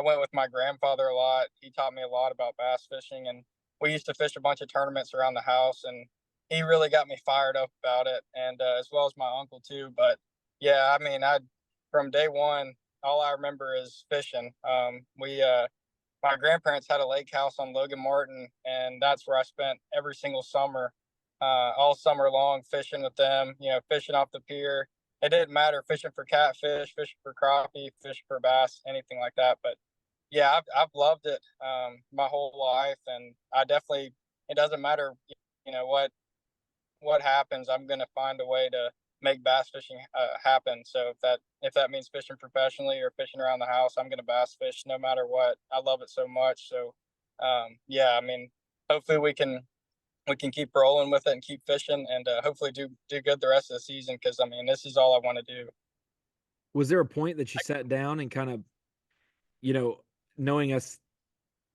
went with my grandfather a lot. He taught me a lot about bass fishing, and we used to fish a bunch of tournaments around the house, and he really got me fired up about it, and as well as my uncle too. But yeah, I mean, I from day one, all I remember is fishing. My grandparents had a lake house on Logan Martin, and that's where I spent every single summer, all summer long, fishing with them. You know, fishing off the pier. It didn't matter, fishing for catfish, fishing for crappie, fishing for bass, anything like that. But yeah, I've loved it my whole life, and I definitely, it doesn't matter, you know what happens. I'm gonna find a way to make bass fishing happen. So if that means fishing professionally or fishing around the house, I'm gonna bass fish no matter what. I love it so much. So yeah, I mean, hopefully we can keep rolling with it and keep fishing, and hopefully do good the rest of the season, because I mean, this is all I want to do.
Was there a point that you sat down and kind of, you know, knowing us,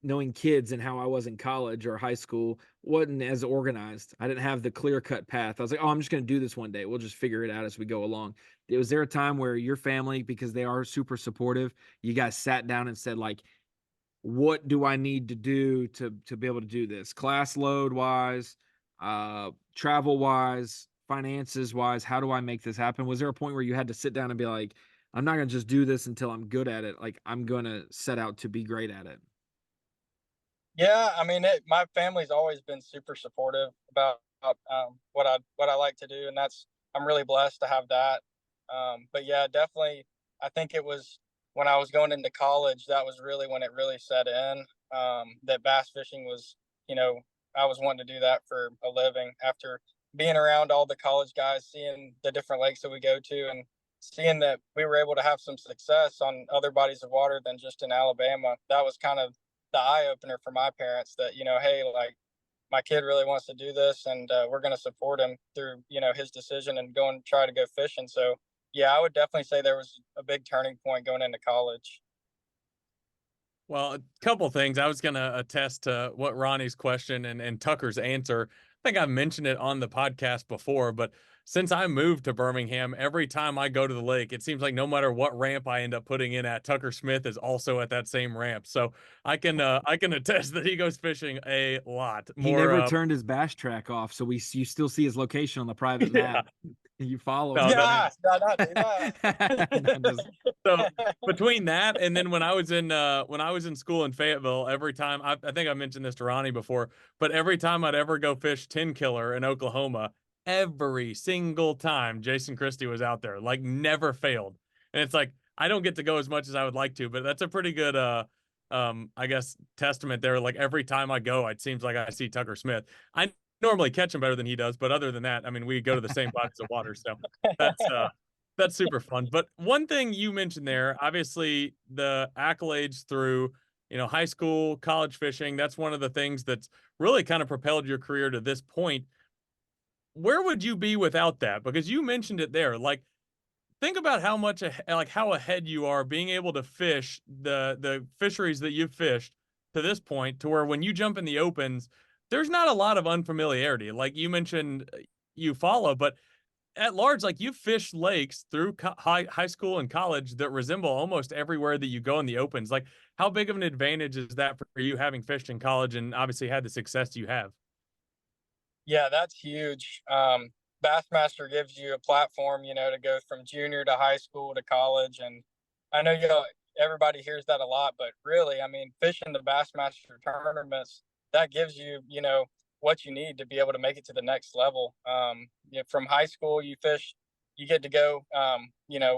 knowing kids and how I was in college or high school, wasn't as organized. I didn't have the clear cut path. I was like, oh, I'm just going to do this one day. We'll just figure it out as we go along. Was there a time where your family, because they are super supportive, you guys sat down and said, like, what do I need to do to be able to do this? Class load wise, travel wise, finances wise, how do I make this happen? Was there a point where you had to sit down and be like, I'm not going to just do this until I'm good at it. Like, I'm going to set out to be great at it.
Yeah, I mean, my family's always been super supportive about what I like to do, and I'm really blessed to have that. But yeah, definitely, I think it was when I was going into college, that was really when it really set in, that bass fishing was, you know, I was wanting to do that for a living after being around all the college guys, seeing the different lakes that we go to, and seeing that we were able to have some success on other bodies of water than just in Alabama. That was kind of the eye opener for my parents, that, you know, hey, like, my kid really wants to do this, and we're going to support him through, you know, his decision and go and try to go fishing. So yeah, I would definitely say there was a big turning point going into college.
Well, a couple things. I was going to attest to what Ronnie's question and Tucker's answer. think I mentioned it on the podcast before, but since I moved to Birmingham, every time I go to the lake, it seems like no matter what ramp I end up putting in at, Tucker Smith is also at that same ramp. So I can attest that he goes fishing a lot
He
more.
never turned his bass track off, so you still see his location on the private
Yeah.
map. You follow
No,
him.
Yeah, no, not do
No, just-
So
that.
between that and then when I was in school in Fayetteville, every time I think I mentioned this to Ronnie before, but every time I'd ever go fish 10 killer in Oklahoma, every single time Jason Christie was out there, like never failed. And it's like I don't get to go as much as I would like to, but that's a pretty good I guess testament there. Like every time I go, it seems like I see Tucker Smith. I normally catch him better than he does, but other than that, I mean, we go to the same bodies of water, so that's super fun. But one thing you mentioned there, obviously the accolades through, high school, college fishing, that's one of the things that's really kind of propelled your career to this point. Where would you be without that? Because you mentioned it there. Like, think about how much, like how ahead you are being able to fish the fisheries that you've fished to this point, to where when you jump in the opens, there's not a lot of unfamiliarity. Like you mentioned, you follow, but at large, like you've fished lakes through high school and college that resemble almost everywhere that you go in the opens. Like, how big of an advantage is that for you, having fished in college and obviously had the success you have?
Yeah, that's huge. Bassmaster gives you a platform, to go from junior to high school to college. And I know, everybody hears that a lot, but really, I mean, fishing the Bassmaster tournaments, that gives you, what you need to be able to make it to the next level. From high school, you get to go,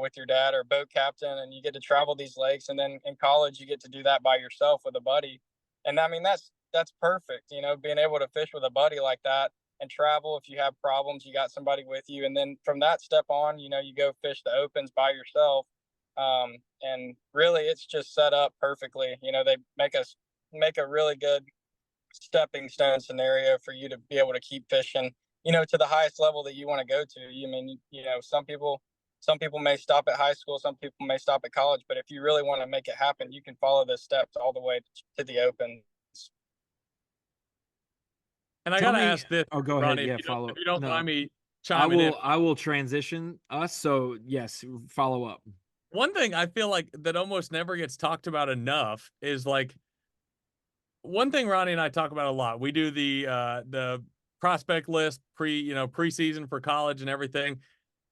with your dad or boat captain, and you get to travel these lakes. And then in college, you get to do that by yourself with a buddy. And I mean, that's perfect, being able to fish with a buddy like that and travel. If you have problems, you got somebody with you. And then from that step on, you go fish the opens by yourself. And really, it's just set up perfectly. They make a really good stepping stone scenario for you to be able to keep fishing, to the highest level that you want to go to. I mean, some people may stop at high school, some people may stop at college, but if you really want to make it happen, you can follow those steps all the way to the open.
And I
Tell
got to
me.
ask this,
Oh, go ahead.
Ronnie,
Yeah, follow.
if you don't
No,
mind me chiming in.
I will transition us. So yes, follow up.
One thing I feel like that almost never gets talked about enough is like, one thing Ronnie and I talk about a lot. We do the prospect list preseason for college and everything.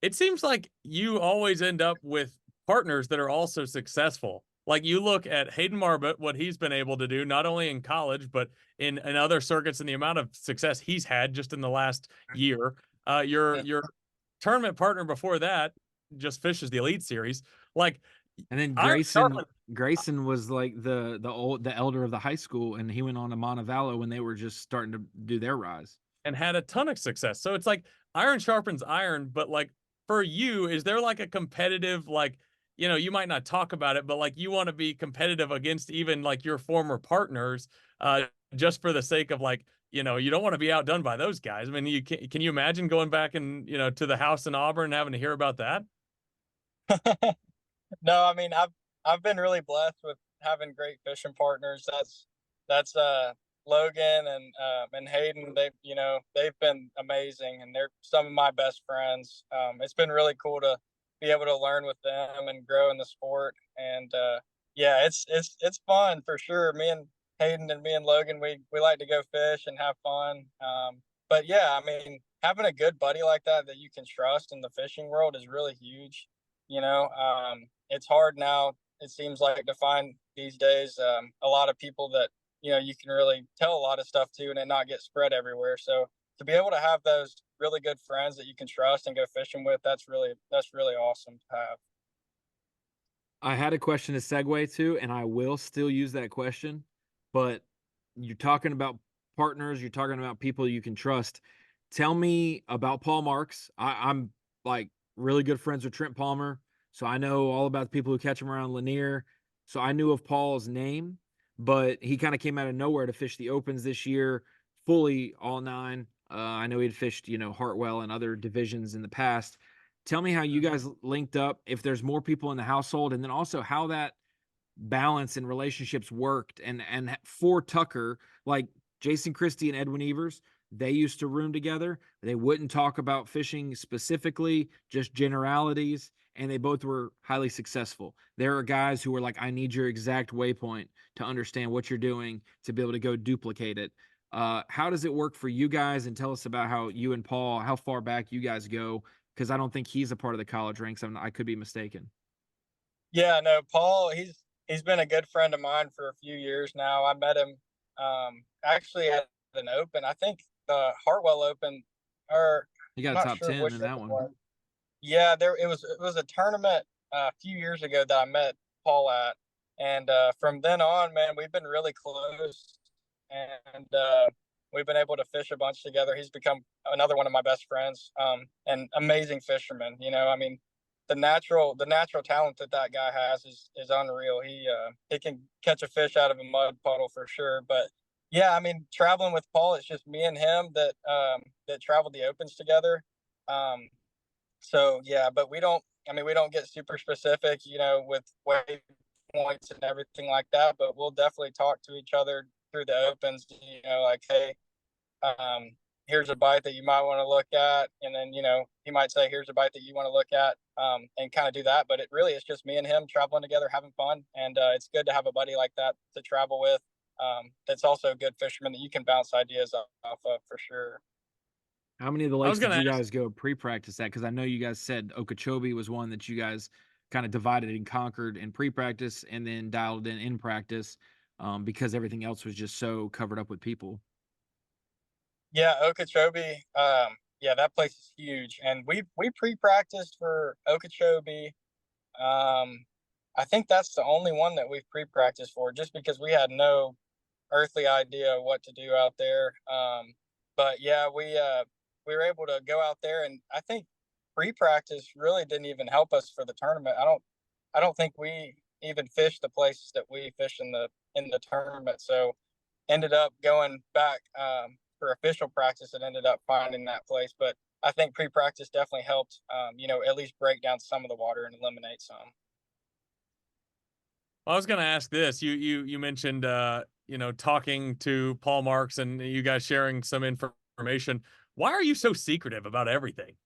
It seems like you always end up with partners that are also successful. Like you look at Hayden Marbut, what he's been able to do, not only in college, but in other circuits, and the amount of success he's had just in the last year. Your tournament partner before that just fishes the Elite Series. Like,
And then
Aaron
Grayson was like the elder of the high school, and he went on to Montevallo when they were just starting to do their rise
and had a ton of success. So it's like iron sharpens iron, but like for you, is there like a competitive, like, you might not talk about it, but like you want to be competitive against even like your former partners, just for the sake of like, you don't want to be outdone by those guys. I mean, can you imagine going back and, to the house in Auburn and having to hear about that?
No, I mean, I've been really blessed with having great fishing partners. That's Logan and Hayden. They've been amazing, and they're some of my best friends. It's been really cool to be able to learn with them and grow in the sport. And yeah, it's fun for sure. Me and Hayden and me and Logan, we like to go fish and have fun. But yeah, I mean, having a good buddy like that you can trust in the fishing world is really huge. It's hard now, it seems like, to find these days a lot of people that you can really tell a lot of stuff to and it not get spread everywhere. So to be able to have those really good friends that you can trust and go fishing with, that's really awesome to have.
I had a question to segue to, and I will still use that question, but you're talking about partners, you're talking about people you can trust. Tell me about Paul Marks. I'm like really good friends with Trent Palmer, so I know all about the people who catch him around Lanier. So I knew of Paul's name, but he kind of came out of nowhere to fish the opens this year, fully all nine. I know he'd fished, Hartwell and other divisions in the past. Tell me how you guys linked up, if there's more people in the household, and then also how that balance and relationships worked. And for Tucker, like Jason Christie and Edwin Evers, they used to room together. They wouldn't talk about fishing specifically, just generalities, and they both were highly successful. There are guys who were like, I need your exact waypoint to understand what you're doing to be able to go duplicate it. How does it work for you guys? And tell us about how you and Paul, how far back you guys go, because I don't think he's a part of the college ranks. I could be mistaken.
Yeah, no, Paul, he's been a good friend of mine for a few years now. I met him actually at an open. I think the Hartwell Open, or
You
I'm
got a
not
top
sure
10
which
in
one
that
it
one.
was. Yeah, it was a tournament a few years ago that I met Paul at, and from then on, man, we've been really close, and we've been able to fish a bunch together. He's become another one of my best friends, and amazing fisherman. You know, I mean, the natural talent that guy has is unreal. He can catch a fish out of a mud puddle for sure. But yeah, I mean, traveling with Paul, it's just me and him that traveled the opens together. So yeah, but we don't. I mean, we don't get super specific, you know, with waypoints and everything like that. But we'll definitely talk to each other through the opens. You know, like, hey, um, here's a bite that you might want to look at, and then he might say, here's a bite that you want to look at, and kind of do that. But it really is just me and him traveling together, having fun, and it's good to have a buddy like that to travel with. That's also a good fisherman that you can bounce ideas off of for sure.
How many of the
I was
lakes did
gonna
you
ask.
guys go pre-practice at? Because I know you guys said Okeechobee was one that you guys kind of divided and conquered in pre-practice and then dialed in practice, because everything else was just so covered up with people.
Yeah, Okeechobee. Yeah, that place is huge, and we pre-practiced for Okeechobee. Um, I think that's the only one that we've pre-practiced for, just because we had no earthly idea what to do out there. But yeah, we were able to go out there, and I think pre-practice really didn't even help us for the tournament. I don't think we even fished the places that we fished in the tournament. So ended up going back for official practice and ended up finding that place. But I think pre-practice definitely helped, at least break down some of the water and eliminate some.
I was going to ask this. You mentioned talking to Paul Marks and you guys sharing some information. Why are you so secretive about everything?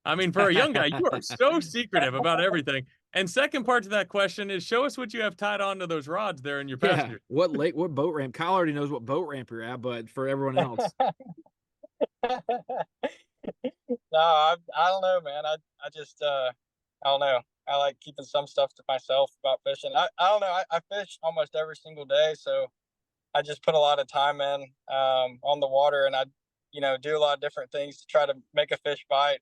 I mean, for a young guy, you are so secretive about everything. And second part to that question is, show us what you have tied onto those rods there in your
Yeah.
passenger.
What lake, what boat ramp? Kyle already knows what boat ramp you're at, but for everyone else.
No, I don't know, man. I just I don't know. I like keeping some stuff to myself about fishing. I don't know. I fish almost every single day, so I just put a lot of time in on the water, and I do a lot of different things to try to make a fish bite.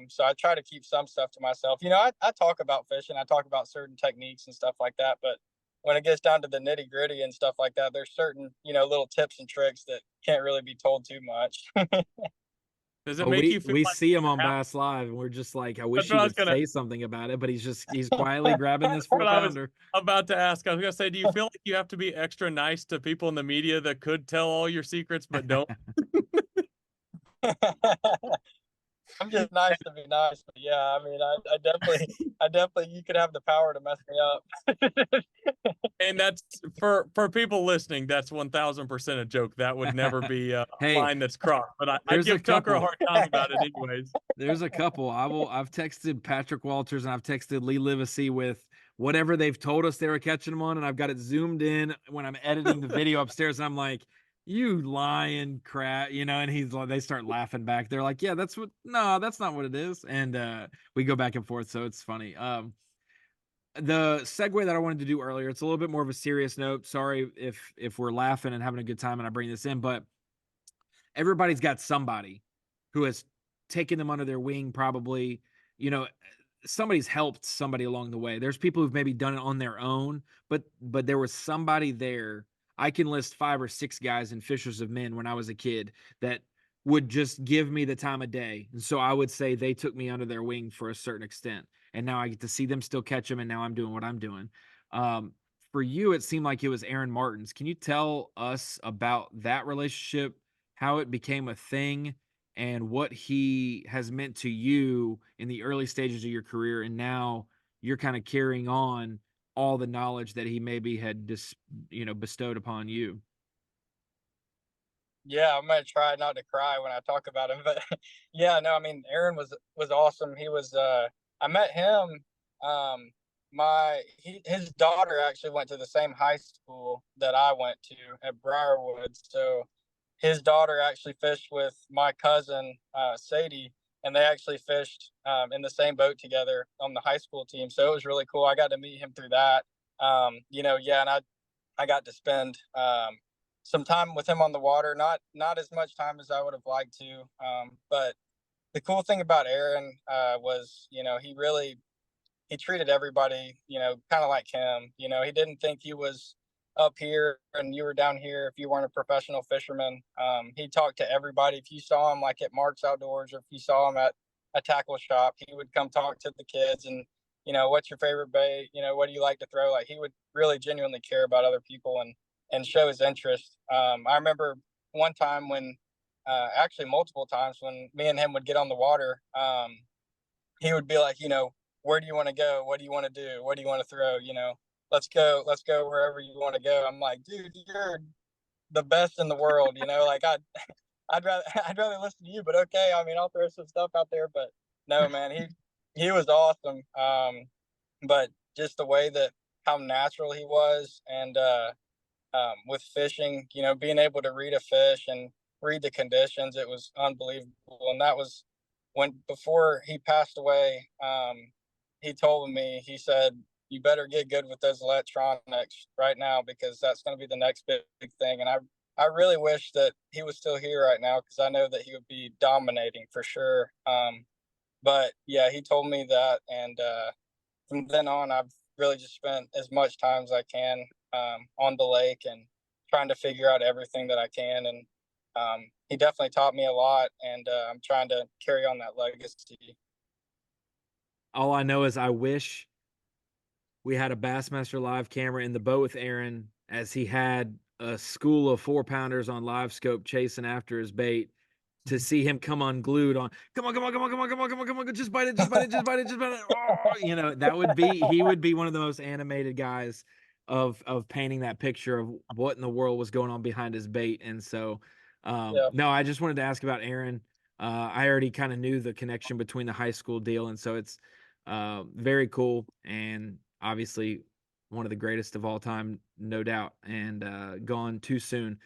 So I try to keep some stuff to myself. I talk about fishing. I talk about certain techniques and stuff like that, but when it gets down to the nitty gritty and stuff like that, there's certain little tips and tricks that can't really be told too much.
Does it
Well,
make you
we
feel
we
like
see him
you
on
have?
Bass Live, and we're just like, I
That's
wish
what
he
I was
would
gonna.
say something about it, but he's quietly grabbing this
What I was
4-pounder.
about to ask. I was gonna say, do you feel like you have to be extra nice to people in the media that could tell all your secrets but don't?
I'm just nice to be nice, but yeah, I mean, I definitely, you could have the power to mess me up.
And that's for people listening. That's 1000% a joke. That would never be a
Hey,
line that's crossed. But I
there's a
give Tucker a
couple.
hard time about it, anyways.
There's a couple. I've texted Patrick Walters and I've texted Lee Livesey with whatever they've told us they were catching them on, and I've got it zoomed in when I'm editing the video upstairs, and I'm like, "You lying crap," and he's like, they start laughing back. They're like, "Yeah, no, that's not what it is," and we go back and forth, so it's funny. The segue that I wanted to do earlier, it's a little bit more of a serious note. Sorry if we're laughing and having a good time and I bring this in, but everybody's got somebody who has taken them under their wing, probably, you know, somebody's helped somebody along the way. There's people who've maybe done it on their own, but there was somebody there. I can list 5 or 6 guys in Fishers of Men when I was a kid that would just give me the time of day. And so I would say they took me under their wing for a certain extent. And now I get to see them still catch them, and now I'm doing what I'm doing. Um, for you, it seemed like it was Aaron Martens. Can you tell us about that relationship, how it became a thing, and what he has meant to you in the early stages of your career, and now you're kind of carrying on all the knowledge that he maybe had bestowed upon you?
Yeah, I'm gonna try not to cry when I talk about him, but yeah, no, I mean, Aaron was awesome. He was I met him. Um, his daughter actually went to the same high school that I went to at Briarwood. So his daughter actually fished with my cousin Sadie, and they actually fished in the same boat together on the high school team. So it was really cool. I got to meet him through that. Yeah, and I got to spend some time with him on the water. Not as much time as I would have liked to, but the cool thing about Aaron was, he treated everybody, kind of like him. He didn't think he was up here and you were down here if you weren't a professional fisherman. He talked to everybody. If you saw him like at Mark's Outdoors or if you saw him at a tackle shop, he would come talk to the kids and, what's your favorite bait? What do you like to throw? Like he would really genuinely care about other people and show his interest. I remember one time when, actually multiple times when me and him would get on the water, he would be like, where do you want to go? What do you want to do? What do you want to throw? Let's go wherever you want to go. I'm like, dude, you're the best in the world. Like I'd rather I'd rather listen to you, but okay. I mean, I'll throw some stuff out there, but no, man, he was awesome. But just the way that how natural he was, and with fishing, being able to read a fish and read the conditions, it was unbelievable. And that was when before he passed away. He told me, he said, "You better get good with those electronics right now because that's going to be the next big thing." And I really wish that he was still here right now because I know that he would be dominating for sure. But yeah, he told me that, and from then on, I've really just spent as much time as I can on the lake and trying to figure out everything that I can. And he definitely taught me a lot, and I'm trying to carry on that legacy.
All I know is I wish we had a Bassmaster live camera in the boat with Aaron as he had a school of 4-pounders on live scope chasing after his bait, to see him come unglued on, come on, come on, come on, come on, come on, come on, come on, just bite it, just bite it, just bite it, just bite it. Oh, that would be, he would be one of the most animated guys of painting that picture of what in the world was going on behind his bait. And so,
Yeah.
no, I just wanted to ask about Aaron. I already kind of knew the connection between the high school deal, and so it's very cool, and obviously one of the greatest of all time, no doubt, and gone too soon.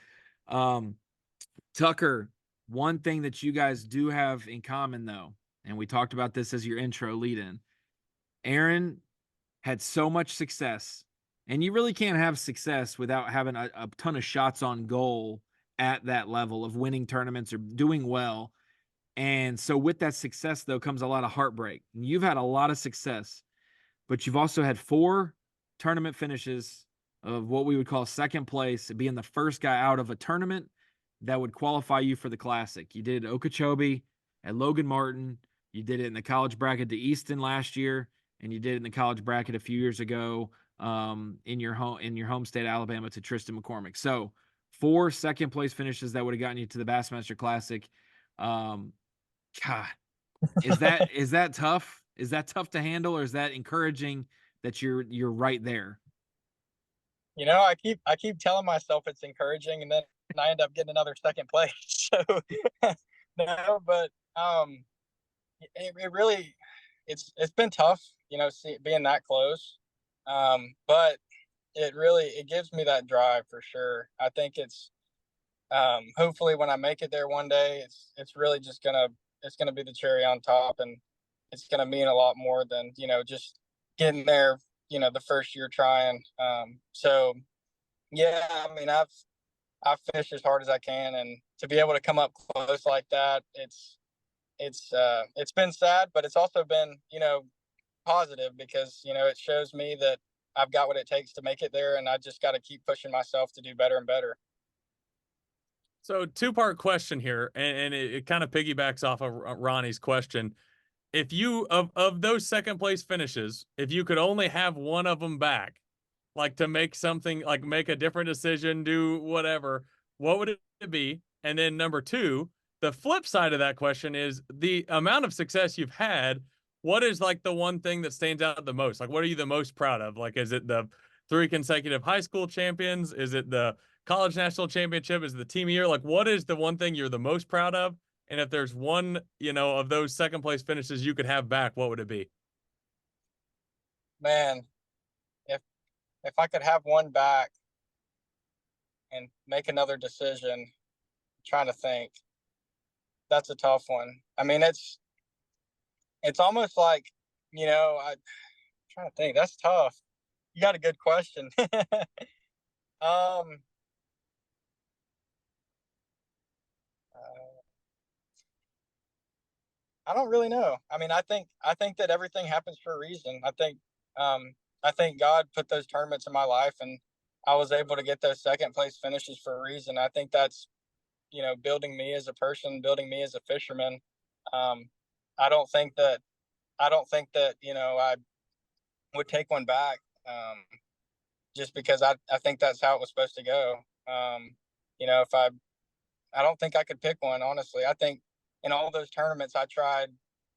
Tucker, one thing that you guys do have in common, though, and we talked about this as your intro lead in, Aaron had so much success, and you really can't have success without having a ton of shots on goal at that level of winning tournaments or doing well. And so with that success, though, comes a lot of heartbreak. And you've had a lot of success, but you've also had 4 tournament finishes of what we would call second place, being the first guy out of a tournament that would qualify you for the Classic. You did it at Okeechobee, at Logan Martin. You did it in the college bracket to Easton last year, and you did it in the college bracket a few years ago in your home state, Alabama, to Tristan McCormick. So 4 second place finishes that would have gotten you to the Bassmaster Classic. God, is that tough? Is that tough to handle, or is that encouraging that you're right there?
I keep telling myself it's encouraging, and then I end up getting another second place. So no, but it really it's been tough, being that close. But it gives me that drive for sure. I think it's hopefully when I make it there one day, it's really just it's gonna be the cherry on top, and it's gonna mean a lot more than just getting there. The first year trying. So yeah, I mean, I've fished as hard as I can, and to be able to come up close like that, it's been sad, but it's also been positive because it shows me that I've got what it takes to make it there, and I just got to keep pushing myself to do better and better.
So 2-part question here, and it kind of piggybacks off of Ronnie's question. If you of those second place finishes, if you could only have one of them back, like to make something, like make a different decision, do whatever, what would it be? And then number 2, the flip side of that question is the amount of success you've had. What is like the one thing that stands out the most? Like, what are you the most proud of? Like, is it the 3 consecutive high school champions? Is it the college national championship? Is it the team of year? Like, what is the one thing you're the most proud of? And if there's one, of those second place finishes you could have back, what would it be?
Man, if I could have one back and make another decision, I'm trying to think. That's a tough one. I mean, it's almost like, I'm trying to think. That's tough. You got a good question. um, I don't really know. I mean, I think that everything happens for a reason. I think God put those tournaments in my life, and I was able to get those second place finishes for a reason. I think that's, building me as a person, building me as a fisherman. Um, I don't think that I would take one back, just because I think that's how it was supposed to go. If I don't think I could pick one, honestly. I think in all those tournaments, I tried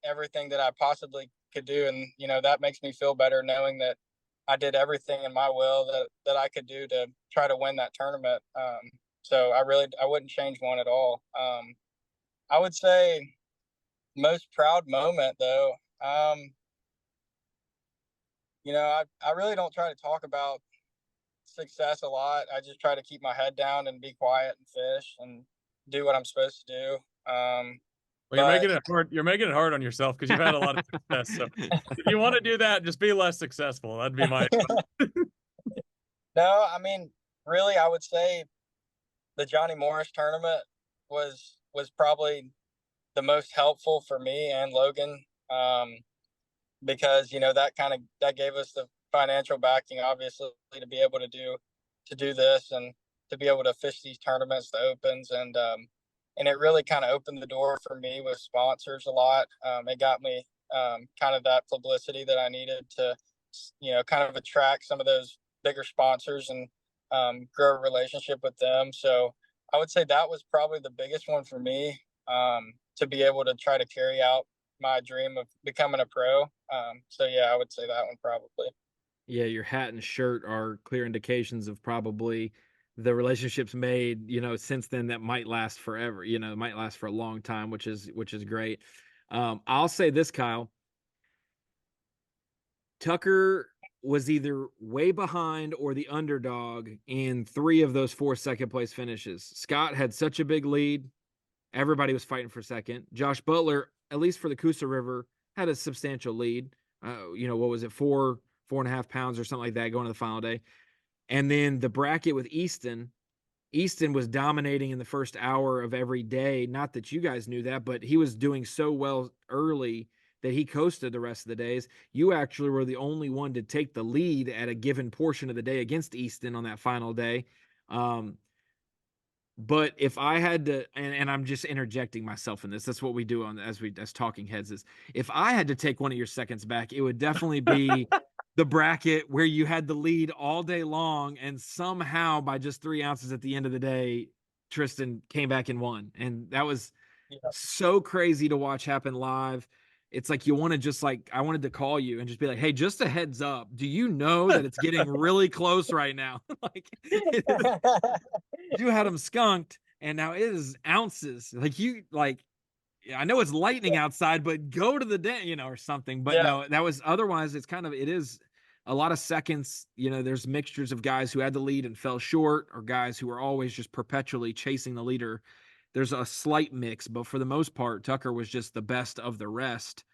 everything that I possibly could do. And, that makes me feel better knowing that I did everything in my will that I could do to try to win that tournament. So I wouldn't change one at all. I would say most proud moment though. I really don't try to talk about success a lot. I just try to keep my head down and be quiet and fish and do what I'm supposed to do.
Well, you're making it hard. You're making it hard on yourself because you've had a lot of success. So if you want to do that, just be less successful. That'd be my advice.
No, I mean, really, I would say the Johnny Morris tournament was probably the most helpful for me and Logan, because that gave us the financial backing, obviously, to be able to do this and to be able to fish these tournaments, the opens, and it really kind of opened the door for me with sponsors a lot. It got me kind of that publicity that I needed to, kind of attract some of those bigger sponsors and grow a relationship with them. So I would say that was probably the biggest one for me, to be able to try to carry out my dream of becoming a pro. So yeah, I would say that one probably.
Yeah, your hat and shirt are clear indications of probably the relationships made, since then that might last forever, might last for a long time, which is great. I'll say this, Kyle. Tucker was either way behind or the underdog in 3 of those 4 second place finishes. Scott had such a big lead. Everybody was fighting for second. Josh Butler, at least for the Coosa River, had a substantial lead. What was it, 4.5 pounds or something like that going to the final day. And then the bracket with Easton was dominating in the first hour of every day. Not that you guys knew that, but he was doing so well early that he coasted the rest of the days. You actually were the only one to take the lead at a given portion of the day against Easton on that final day. But if I had to, and I'm just interjecting myself in this, that's what we do as talking heads, is if I had to take one of your seconds back, it would definitely be the bracket where you had the lead all day long, and somehow by just 3 ounces at the end of the day, Tristan came back and won. And that was so crazy to watch happen live. It's like you want to just I wanted to call you and just be like, hey, just a heads up. Do you know that it's getting really close right now? You had them skunked, and now it is ounces. I know it's lightning outside, but go to the den, or something. But no, that was otherwise. It is a lot of seconds. There's mixtures of guys who had the lead and fell short, or guys who are always just perpetually chasing the leader. There's a slight mix, but for the most part, Tucker was just the best of the rest,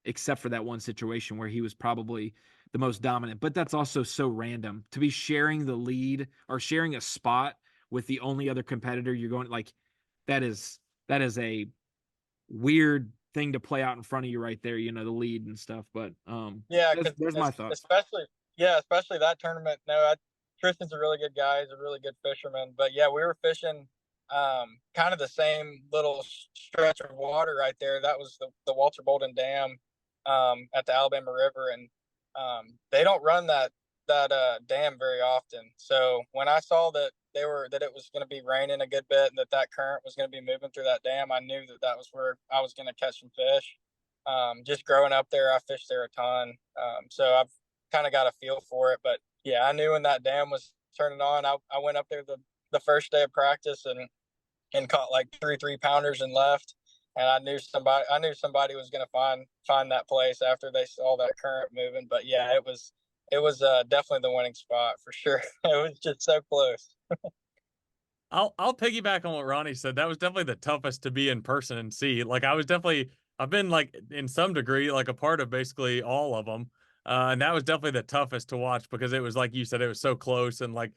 except for that one situation where he was probably the most dominant. But that's also so random to be sharing the lead or sharing a spot with the only other competitor you're going that is a weird thing to play out in front of you right there, the lead and stuff. But there's my thoughts.
Especially that tournament. No, Tristan's a really good guy. He's a really good fisherman. But yeah, we were fishing kind of the same little stretch of water right there. That was the Walter Bolden Dam at the Alabama River, and they don't run that dam very often. So when I saw that it was going to be raining a good bit and that current was going to be moving through that dam, I knew that was where I was going to catch some fish. Just growing up there, I fished there a ton. So I've kind of got a feel for it. But yeah, I knew when that dam was turning on. I went up there the first day of practice and caught like 3 3-pounders and left. And I knew somebody was going to find that place after they saw that current moving. But yeah, it was definitely the winning spot for sure. It was just so close.
I'll piggyback on what Ronnie said. That was definitely the toughest to be in person and see. Like I've been like in some degree like a part of basically all of them, and that was definitely the toughest to watch because it was like you said, it was so close and like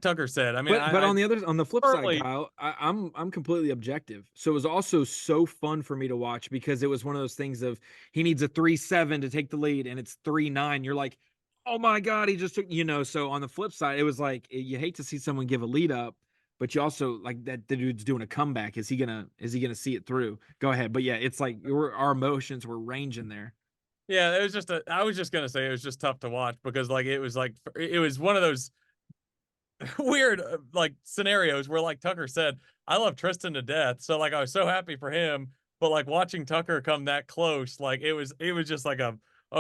Tucker said. I mean,
But on the flip side,
certainly,
Kyle, I'm completely objective. So it was also so fun for me to watch because it was one of those things of he needs a 3-7 to take the lead and it's 3-9. You're like, oh my God, he just took, so on the flip side, it was like you hate to see someone give a lead up, but you also like that the dude's doing a comeback. Is he gonna see it through? Go ahead. But yeah, it's like our emotions were ranging there.
yeah, it was just I was just gonna say it was just tough to watch because it was one of those weird like scenarios where like Tucker said, I love Tristan to death. So like I was so happy for him, but like watching Tucker come that close, like it was just like a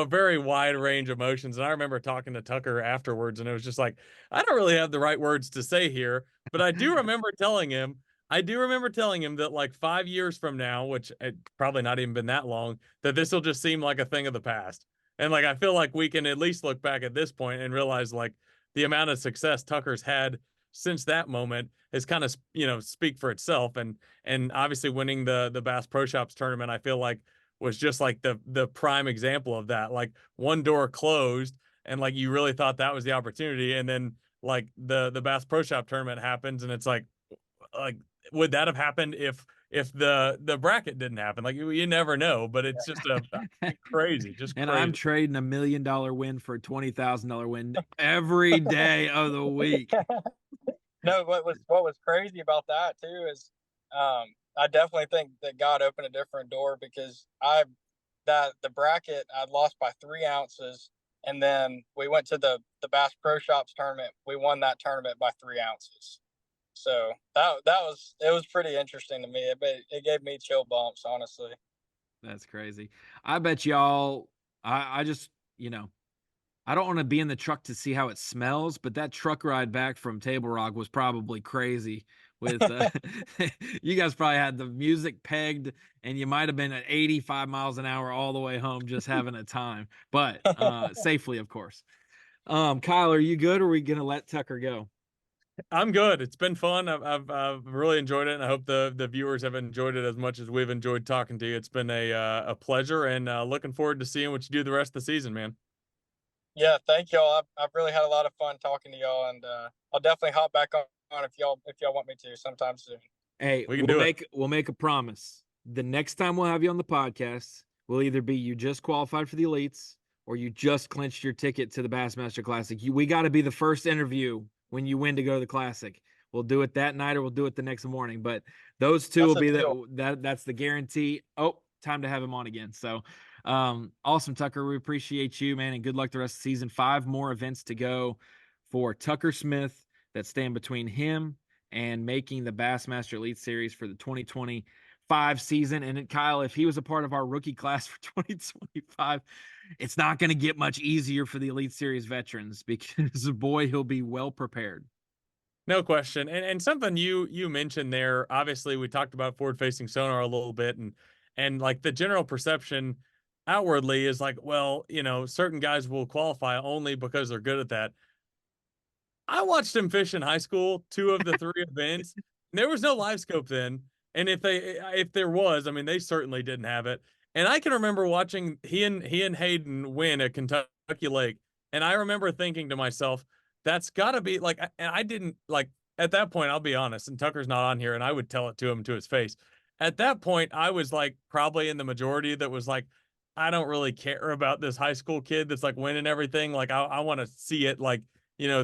very wide range of emotions. And I remember talking to Tucker afterwards and it was just like, I don't really have the right words to say here, but I do remember telling him that like 5 years from now, which it probably not even been that long, that this will just seem like a thing of the past. And like I feel like we can at least look back at this point and realize like the amount of success Tucker's had since that moment is kind of speak for itself. And obviously winning the Bass Pro Shops tournament, I feel like was just like the prime example of that. Like one door closed and like you really thought that was the opportunity, and then like the Bass Pro Shop tournament happens and it's like would that have happened if the bracket didn't happen? Like you never know, but it's just crazy, just
And
crazy.
I'm trading $1 million win for a $20,000 win every day of the week.
No, what was crazy about that too is I definitely think that God opened a different door because the bracket I lost by 3 ounces, and then we went to the Bass Pro Shops tournament. We won that tournament by 3 ounces. So it was pretty interesting to me. It gave me chill bumps, honestly.
That's crazy. I bet y'all, I just, I don't want to be in the truck to see how it smells, but that truck ride back from Table Rock was probably crazy. With you guys probably had the music pegged, and you might have been at 85 miles an hour all the way home, just having a time, but safely, of course. Kyle, are you good, or are we gonna let Tucker go?
I'm good. It's been fun. I've really enjoyed it, and I hope the viewers have enjoyed it as much as we've enjoyed talking to you. It's been a pleasure, and looking forward to seeing what you do the rest of the season, man.
Yeah, thank y'all. I've really had a lot of fun talking to y'all, and I'll definitely hop back on if y'all want me to sometime soon.
Hey,
We can do it.
We'll make a promise. The next time we'll have you on the podcast will either be you just qualified for the elites or you just clinched your ticket to the Bassmaster Classic. We got to be the first interview when you win to go to the Classic. We'll do it that night or we'll do it the next morning. But those two will be that's the guarantee. Oh, time to have him on again. So awesome, Tucker. We appreciate you, man, and good luck the rest of the season. 5 more events to go for Tucker Smith that stand between him and making the Bassmaster Elite Series for the 2025 season. And Kyle, if he was a part of our rookie class for 2025, it's not going to get much easier for the Elite Series veterans because boy, he'll be well prepared.
No question. And something you mentioned there, obviously we talked about forward facing sonar a little bit, and like the general perception outwardly is like, well, certain guys will qualify only because they're good at that. I watched him fish in high school, 2 of the 3 events. There was no live scope then. And if there was, I mean, they certainly didn't have it. And I can remember watching he and Hayden win at Kentucky Lake. And I remember thinking to myself, that's gotta be like, and I didn't like at that point, I'll be honest, and Tucker's not on here, and I would tell it to him to his face. At that point, I was like probably in the majority that was like, I don't really care about this high school kid that's like winning everything. Like I want to see it like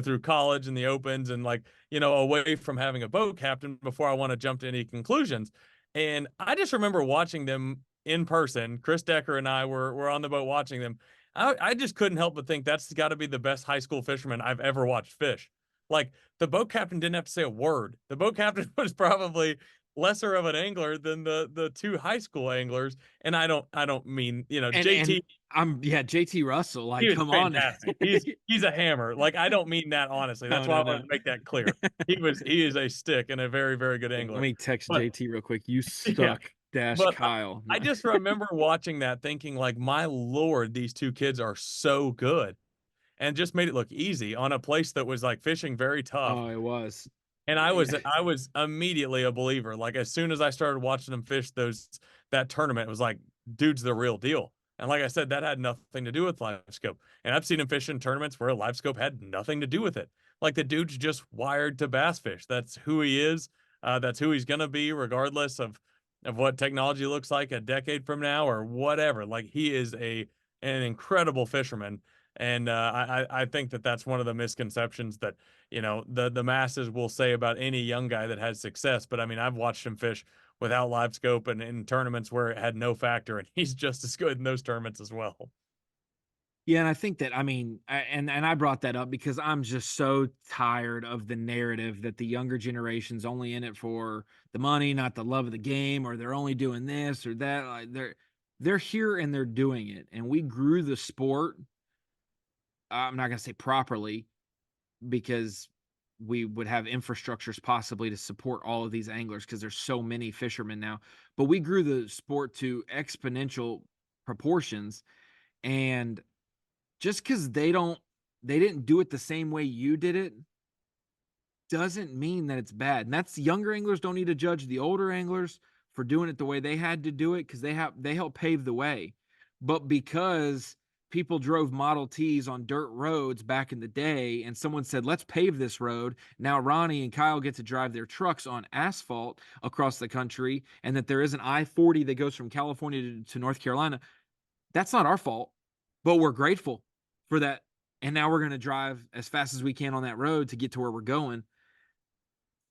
through college and the opens and like, away from having a boat captain before I want to jump to any conclusions. And I just remember watching them in person. Chris Decker and I were on the boat watching them. I just couldn't help but think that's got to be the best high school fisherman I've ever watched fish. Like the boat captain didn't have to say a word. The boat captain was probably lesser of an angler than the two high school anglers. And I don't mean, JT.
JT Russell. Like,
He was
come on.
fantastic. He's a hammer. Like, I don't mean that honestly. That's why I wanted to make that clear. He is a stick and a very, very good angler.
Let me text
But-
JT real quick. You
Yeah.
suck. Dash
But
Kyle.
I just remember watching that thinking like, my Lord, these two kids are so good, and just made it look easy on a place that was like fishing very tough.
Oh, it was.
And I was immediately a believer. Like, as soon as I started watching them fish that tournament, it was like, dude's the real deal. And like I said, that had nothing to do with live scope. And I've seen him fish in tournaments where a live scope had nothing to do with it. Like, the dude's just wired to bass fish. That's who he is. That's who he's gonna be, regardless of what technology looks like a decade from now or whatever. Like, he is an incredible fisherman. And I think that's one of the misconceptions that, the masses will say about any young guy that has success. But I mean, I've watched him fish without live scope and in tournaments where it had no factor, and he's just as good in those tournaments as well.
Yeah, and I think that, I mean, and I brought that up because I'm just so tired of the narrative that the younger generation's only in it for the money, not the love of the game, or they're only doing this or that. Like, they're here and they're doing it, and we grew the sport. I'm not gonna say properly, because we would have infrastructures possibly to support all of these anglers because there's so many fishermen now. But we grew the sport to exponential proportions, and just because they didn't do it the same way you did it doesn't mean that it's bad. And that's, younger anglers don't need to judge the older anglers for doing it the way they had to do it, because they helped pave the way. But because people drove Model Ts on dirt roads back in the day and someone said, let's pave this road, now Ronnie and Kyle get to drive their trucks on asphalt across the country, and that there is an I-40 that goes from California to North Carolina, that's not our fault, but we're grateful for that. And now we're going to drive as fast as we can on that road to get to where we're going.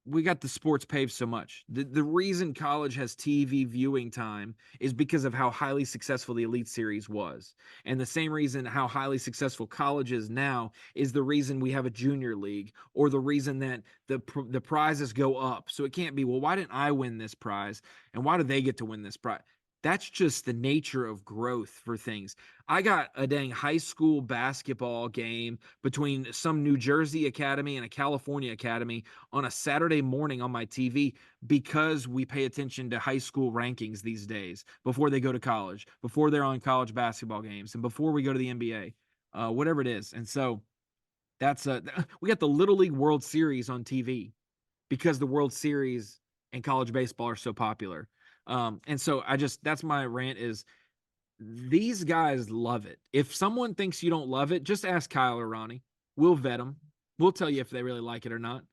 We got the sports paved so much. The reason college has TV viewing time is because of how highly successful the Elite Series was. And the same reason how highly successful college is now is the reason we have a junior league, or the reason that the prizes go up. So it can't be, well, why didn't I win this prize? And why do they get to win this prize? That's just the nature of growth for things. I got a dang high school basketball game between some New Jersey academy and a California academy on a Saturday morning on my TV, because we pay attention to high school rankings these days before they go to college, before they're on college basketball games, and before we go to the NBA, whatever it is. And so we got the Little League World Series on TV because the World Series and college baseball are so popular. And so that's my rant, is these guys love it. If someone thinks you don't love it, just ask Kyle or Ronnie. We'll vet them. We'll tell you if they really like it or not.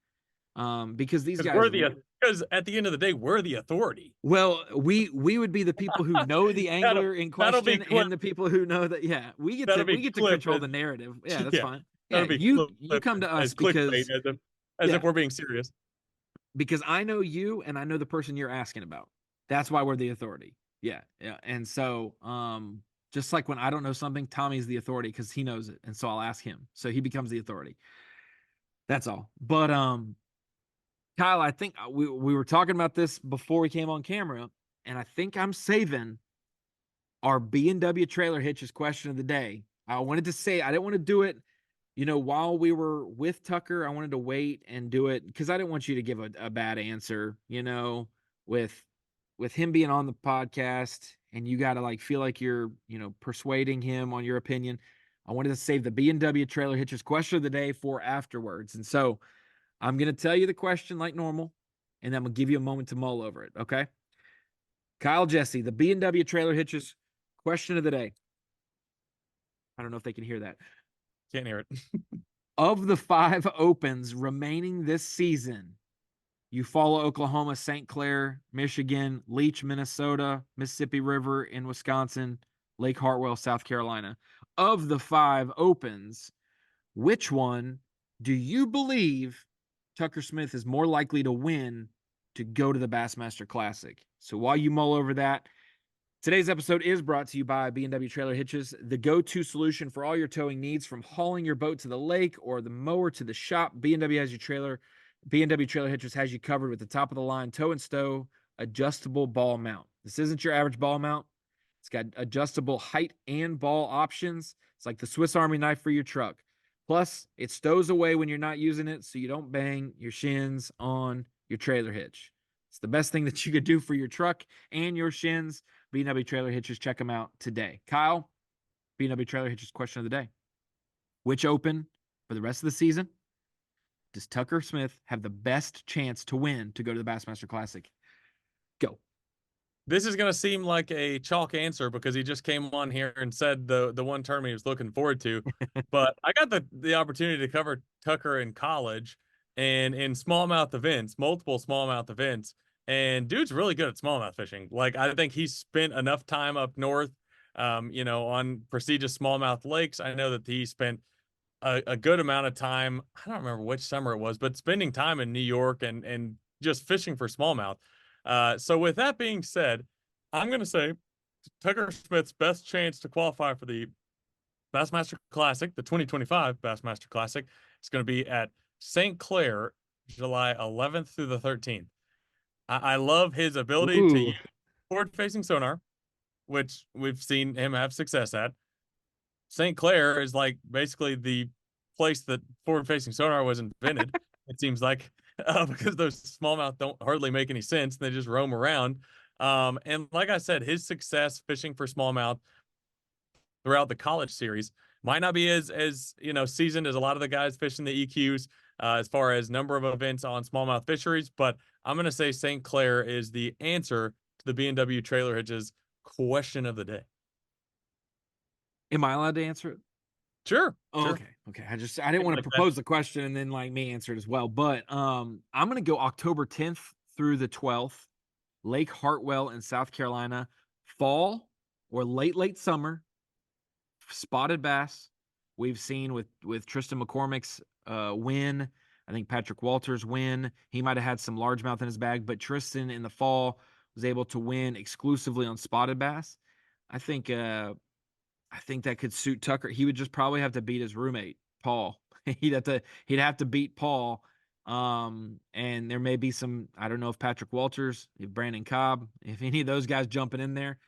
Because these guys,
because at the end of the day, we're the authority.
Well, we would be the people who know the angler in question, and the people who know that, yeah, we get to control the narrative. Yeah, that's fine. Yeah, you come to us because
as if we're being serious.
Because I know you and I know the person you're asking about. That's why we're the authority. Yeah. And so, just like when I don't know something, Tommy's the authority because he knows it. And so I'll ask him. So he becomes the authority. That's all. But, Kyle, I think we were talking about this before we came on camera, and I think I'm saving our B&W trailer hitches question of the day. I wanted to say, I didn't want to do it, while we were with Tucker. I wanted to wait and do it because I didn't want you to give a bad answer, with him being on the podcast, and you got to feel like you're, persuading him on your opinion. I wanted to save the B&W trailer hitches question of the day for afterwards. And so I'm going to tell you the question like normal, and then I'm going to give you a moment to mull over it. Okay. Kyle, Jessie, the B&W trailer hitches question of the day. I don't know if they can hear that.
Can't hear it.
Of the 5 opens remaining this season, Eufaula, Oklahoma, St. Clair, Michigan, Leach, Minnesota, Mississippi River in Wisconsin, Lake Hartwell, South Carolina. Of the 5 opens, which one do you believe Tucker Smith is more likely to win to go to the Bassmaster Classic? So while you mull over that, today's episode is brought to you by B&W Trailer Hitches, the go-to solution for all your towing needs, from hauling your boat to the lake or the mower to the shop. B&W has your trailer. B&W Trailer Hitches has you covered with the top-of-the-line tow and stow adjustable ball mount. This isn't your average ball mount. It's got adjustable height and ball options. It's like the Swiss Army knife for your truck. Plus, it stows away when you're not using it so you don't bang your shins on your trailer hitch. It's the best thing that you could do for your truck and your shins. B&W Trailer Hitches, check them out today. Kyle, B&W Trailer Hitches question of the day. Which Open for the rest of the season does Tucker Smith have the best chance to win to go to the Bassmaster Classic? Go.
This is going to seem like a chalk answer because he just came on here and said the one tournament he was looking forward to. But I got the opportunity to cover Tucker in college and in smallmouth events, multiple smallmouth events. And dude's really good at smallmouth fishing. Like, I think he's spent enough time up north, on prestigious smallmouth lakes. I know that he spent a good amount of time. I don't remember which summer it was, but spending time in New York and just fishing for smallmouth. So with that being said, I'm going to say Tucker Smith's best chance to qualify for the Bassmaster Classic, the 2025 Bassmaster Classic, is going to be at St. Clair, July 11th through the 13th. I love his ability to use forward-facing sonar, which we've seen him have success at. St. Clair is like basically the place that forward-facing sonar was invented. It seems like because those smallmouth don't hardly make any sense. They just roam around. And like I said, his success fishing for smallmouth throughout the college series might not be as seasoned as a lot of the guys fishing the EQs as far as number of events on smallmouth fisheries. But I'm going to say St. Clair is the answer to the B&W Trailer Hitches question of the day.
Am I allowed to answer it?
Sure.
Oh,
sure.
Okay. I didn't want to propose the question and then like me answer it as well. But I'm gonna go October 10th through the 12th, Lake Hartwell in South Carolina, fall or late summer, spotted bass. We've seen with Tristan McCormick's win. I think Patrick Walters' win. He might have had some largemouth in his bag, but Tristan in the fall was able to win exclusively on spotted bass. I think that could suit Tucker. He would just probably have to beat his roommate, Paul. he'd have to beat Paul. And there may be some, I don't know if Patrick Walters, if Brandon Cobb, if any of those guys jumping in there.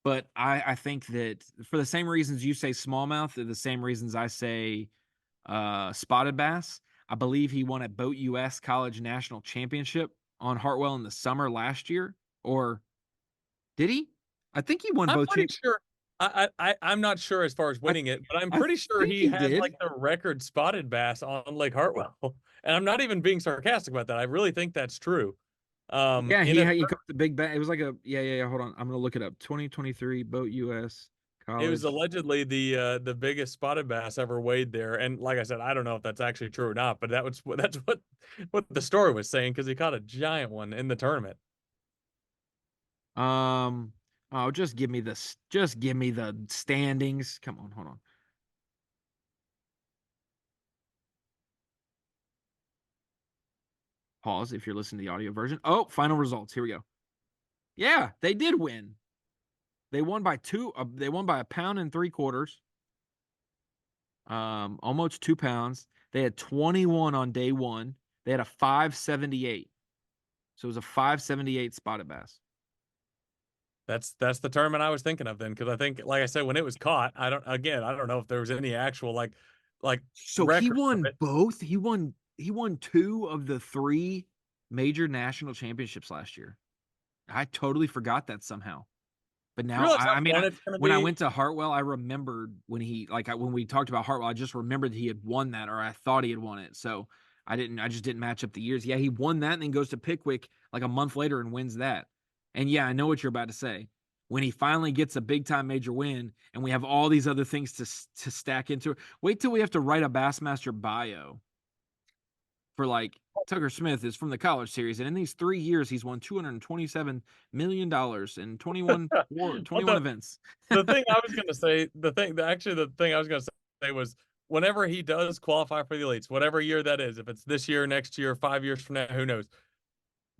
But I think that for the same reasons you say smallmouth, are the same reasons I say spotted bass. I believe he won a Boat US College National Championship on Hartwell in the summer last year. Or did he? I think he won
I'm
both.
pretty sure. I'm not sure as far as winning it, but I'm pretty sure he had like the record spotted bass on Lake Hartwell. And I'm not even being sarcastic about that. I really think that's true.
Yeah, he caught the big bass. It was like hold on. I'm gonna look it up. 2023 Boat US College.
It was allegedly the biggest spotted bass ever weighed there. And like I said, I don't know if that's actually true or not, but that's what the story was saying because he caught a giant one in the tournament.
Oh, just give me the standings. Come on, hold on. Pause if you're listening to the audio version. Oh, final results. Here we go. Yeah, they did win. They won by they won by 1.75 pounds. Almost 2 pounds. They had 21 on day one. They had a 578. So it was a 578 spotted bass.
That's the tournament I was thinking of then, because I think, like I said, when it was caught, I don't know if there was any actual like.
So he won both. He won 2 of the 3 major national championships last year. I totally forgot that somehow. But now, when I went to Hartwell, I remembered when when we talked about Hartwell, I just remembered that he had won that, or I thought he had won it. So I just didn't match up the years. Yeah, he won that and then goes to Pickwick like a month later and wins that. And yeah, I know what you're about to say. When he finally gets a big time major win and we have all these other things to stack into it. Wait till we have to write a Bassmaster bio for like Tucker Smith is from the college series. And in these 3 years, he's won $227 million in 21 events.
The thing I was going to say, the thing I was going to say was whenever he does qualify for the elites, whatever year that is, if it's this year, next year, 5 years from now, who knows?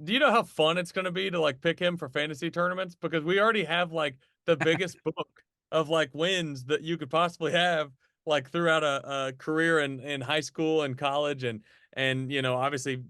Do you know how fun it's going to be to like pick him for fantasy tournaments? Because we already have like the biggest book of like wins that you could possibly have like throughout a career in high school and college and obviously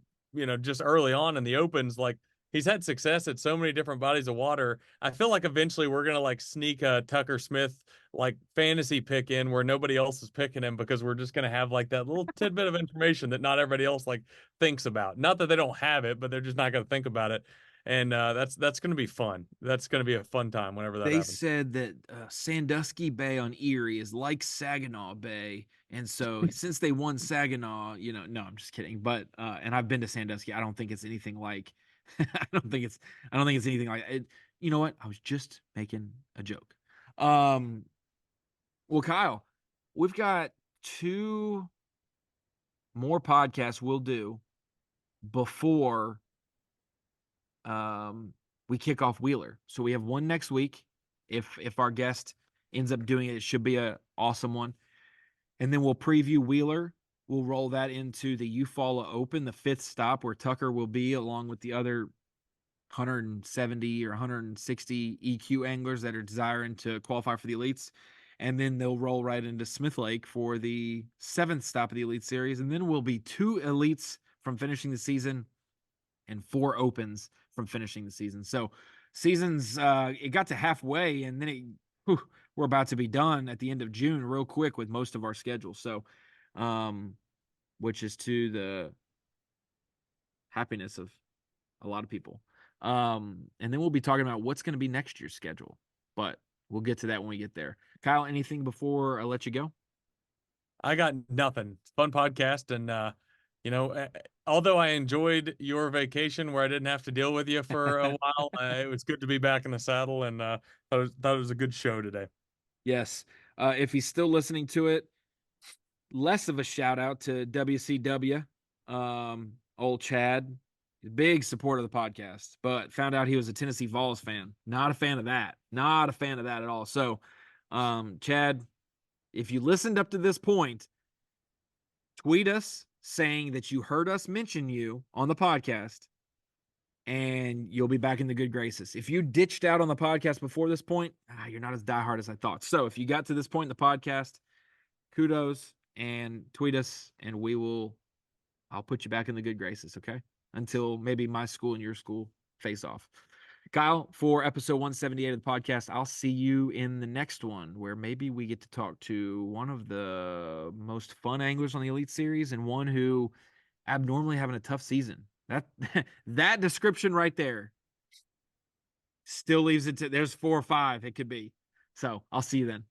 just early on in the opens. Like he's had success at so many different bodies of water. I feel like eventually we're gonna like sneak a Tucker Smith like fantasy pick in where nobody else is picking him, because we're just gonna have like that little tidbit of information that not everybody else like thinks about. Not that they don't have it, but they're just not gonna think about it. And that's gonna be fun. That's gonna be a fun time whenever that
They
happens.
said that Sandusky Bay on Erie is like Saginaw Bay, and so since they won Saginaw, no, I'm just kidding. But and I've been to Sandusky. I don't think it's anything like. I don't think it's anything like it. You know what? I was just making a joke. Well, Kyle, we've got 2 more podcasts we'll do before we kick off Wheeler. So we have one next week. If our guest ends up doing it, it should be a awesome one. And then we'll preview Wheeler. We'll roll that into the Eufaula Open, the 5th stop, where Tucker will be along with the other 170 or 160 EQ anglers that are desiring to qualify for the elites. And then they'll roll right into Smith Lake for the 7th stop of the Elite Series. And then we'll be 2 elites from finishing the season and 4 opens from finishing the season. So seasons, it got to halfway, and then we're about to be done at the end of June real quick with most of our schedule. So, which is to the happiness of a lot of people. And then we'll be talking about what's going to be next year's schedule, but we'll get to that when we get there. Kyle, anything before I let you go?
I got nothing. Fun podcast, and although I enjoyed your vacation where I didn't have to deal with you for a while, it was good to be back in the saddle, and thought it was a good show today.
Yes. If he's still listening to it, less of a shout out to WCW, old Chad, big supporter of the podcast, but found out he was a Tennessee Vols fan. Not a fan of that. Not a fan of that at all. So, Chad, if you listened up to this point, tweet us saying that you heard us mention you on the podcast, and you'll be back in the good graces. If you ditched out on the podcast before this point, you're not as diehard as I thought. So if you got to this point in the podcast, kudos, and tweet us, and I'll put you back in the good graces, okay? Until maybe my school and your school face off. Kyle, for episode 178 of the podcast, I'll see you in the next one, where maybe we get to talk to one of the most fun anglers on the Elite Series, and one who abnormally having a tough season. That description right there still leaves it to, there's 4 or 5 it could be. So I'll see you then.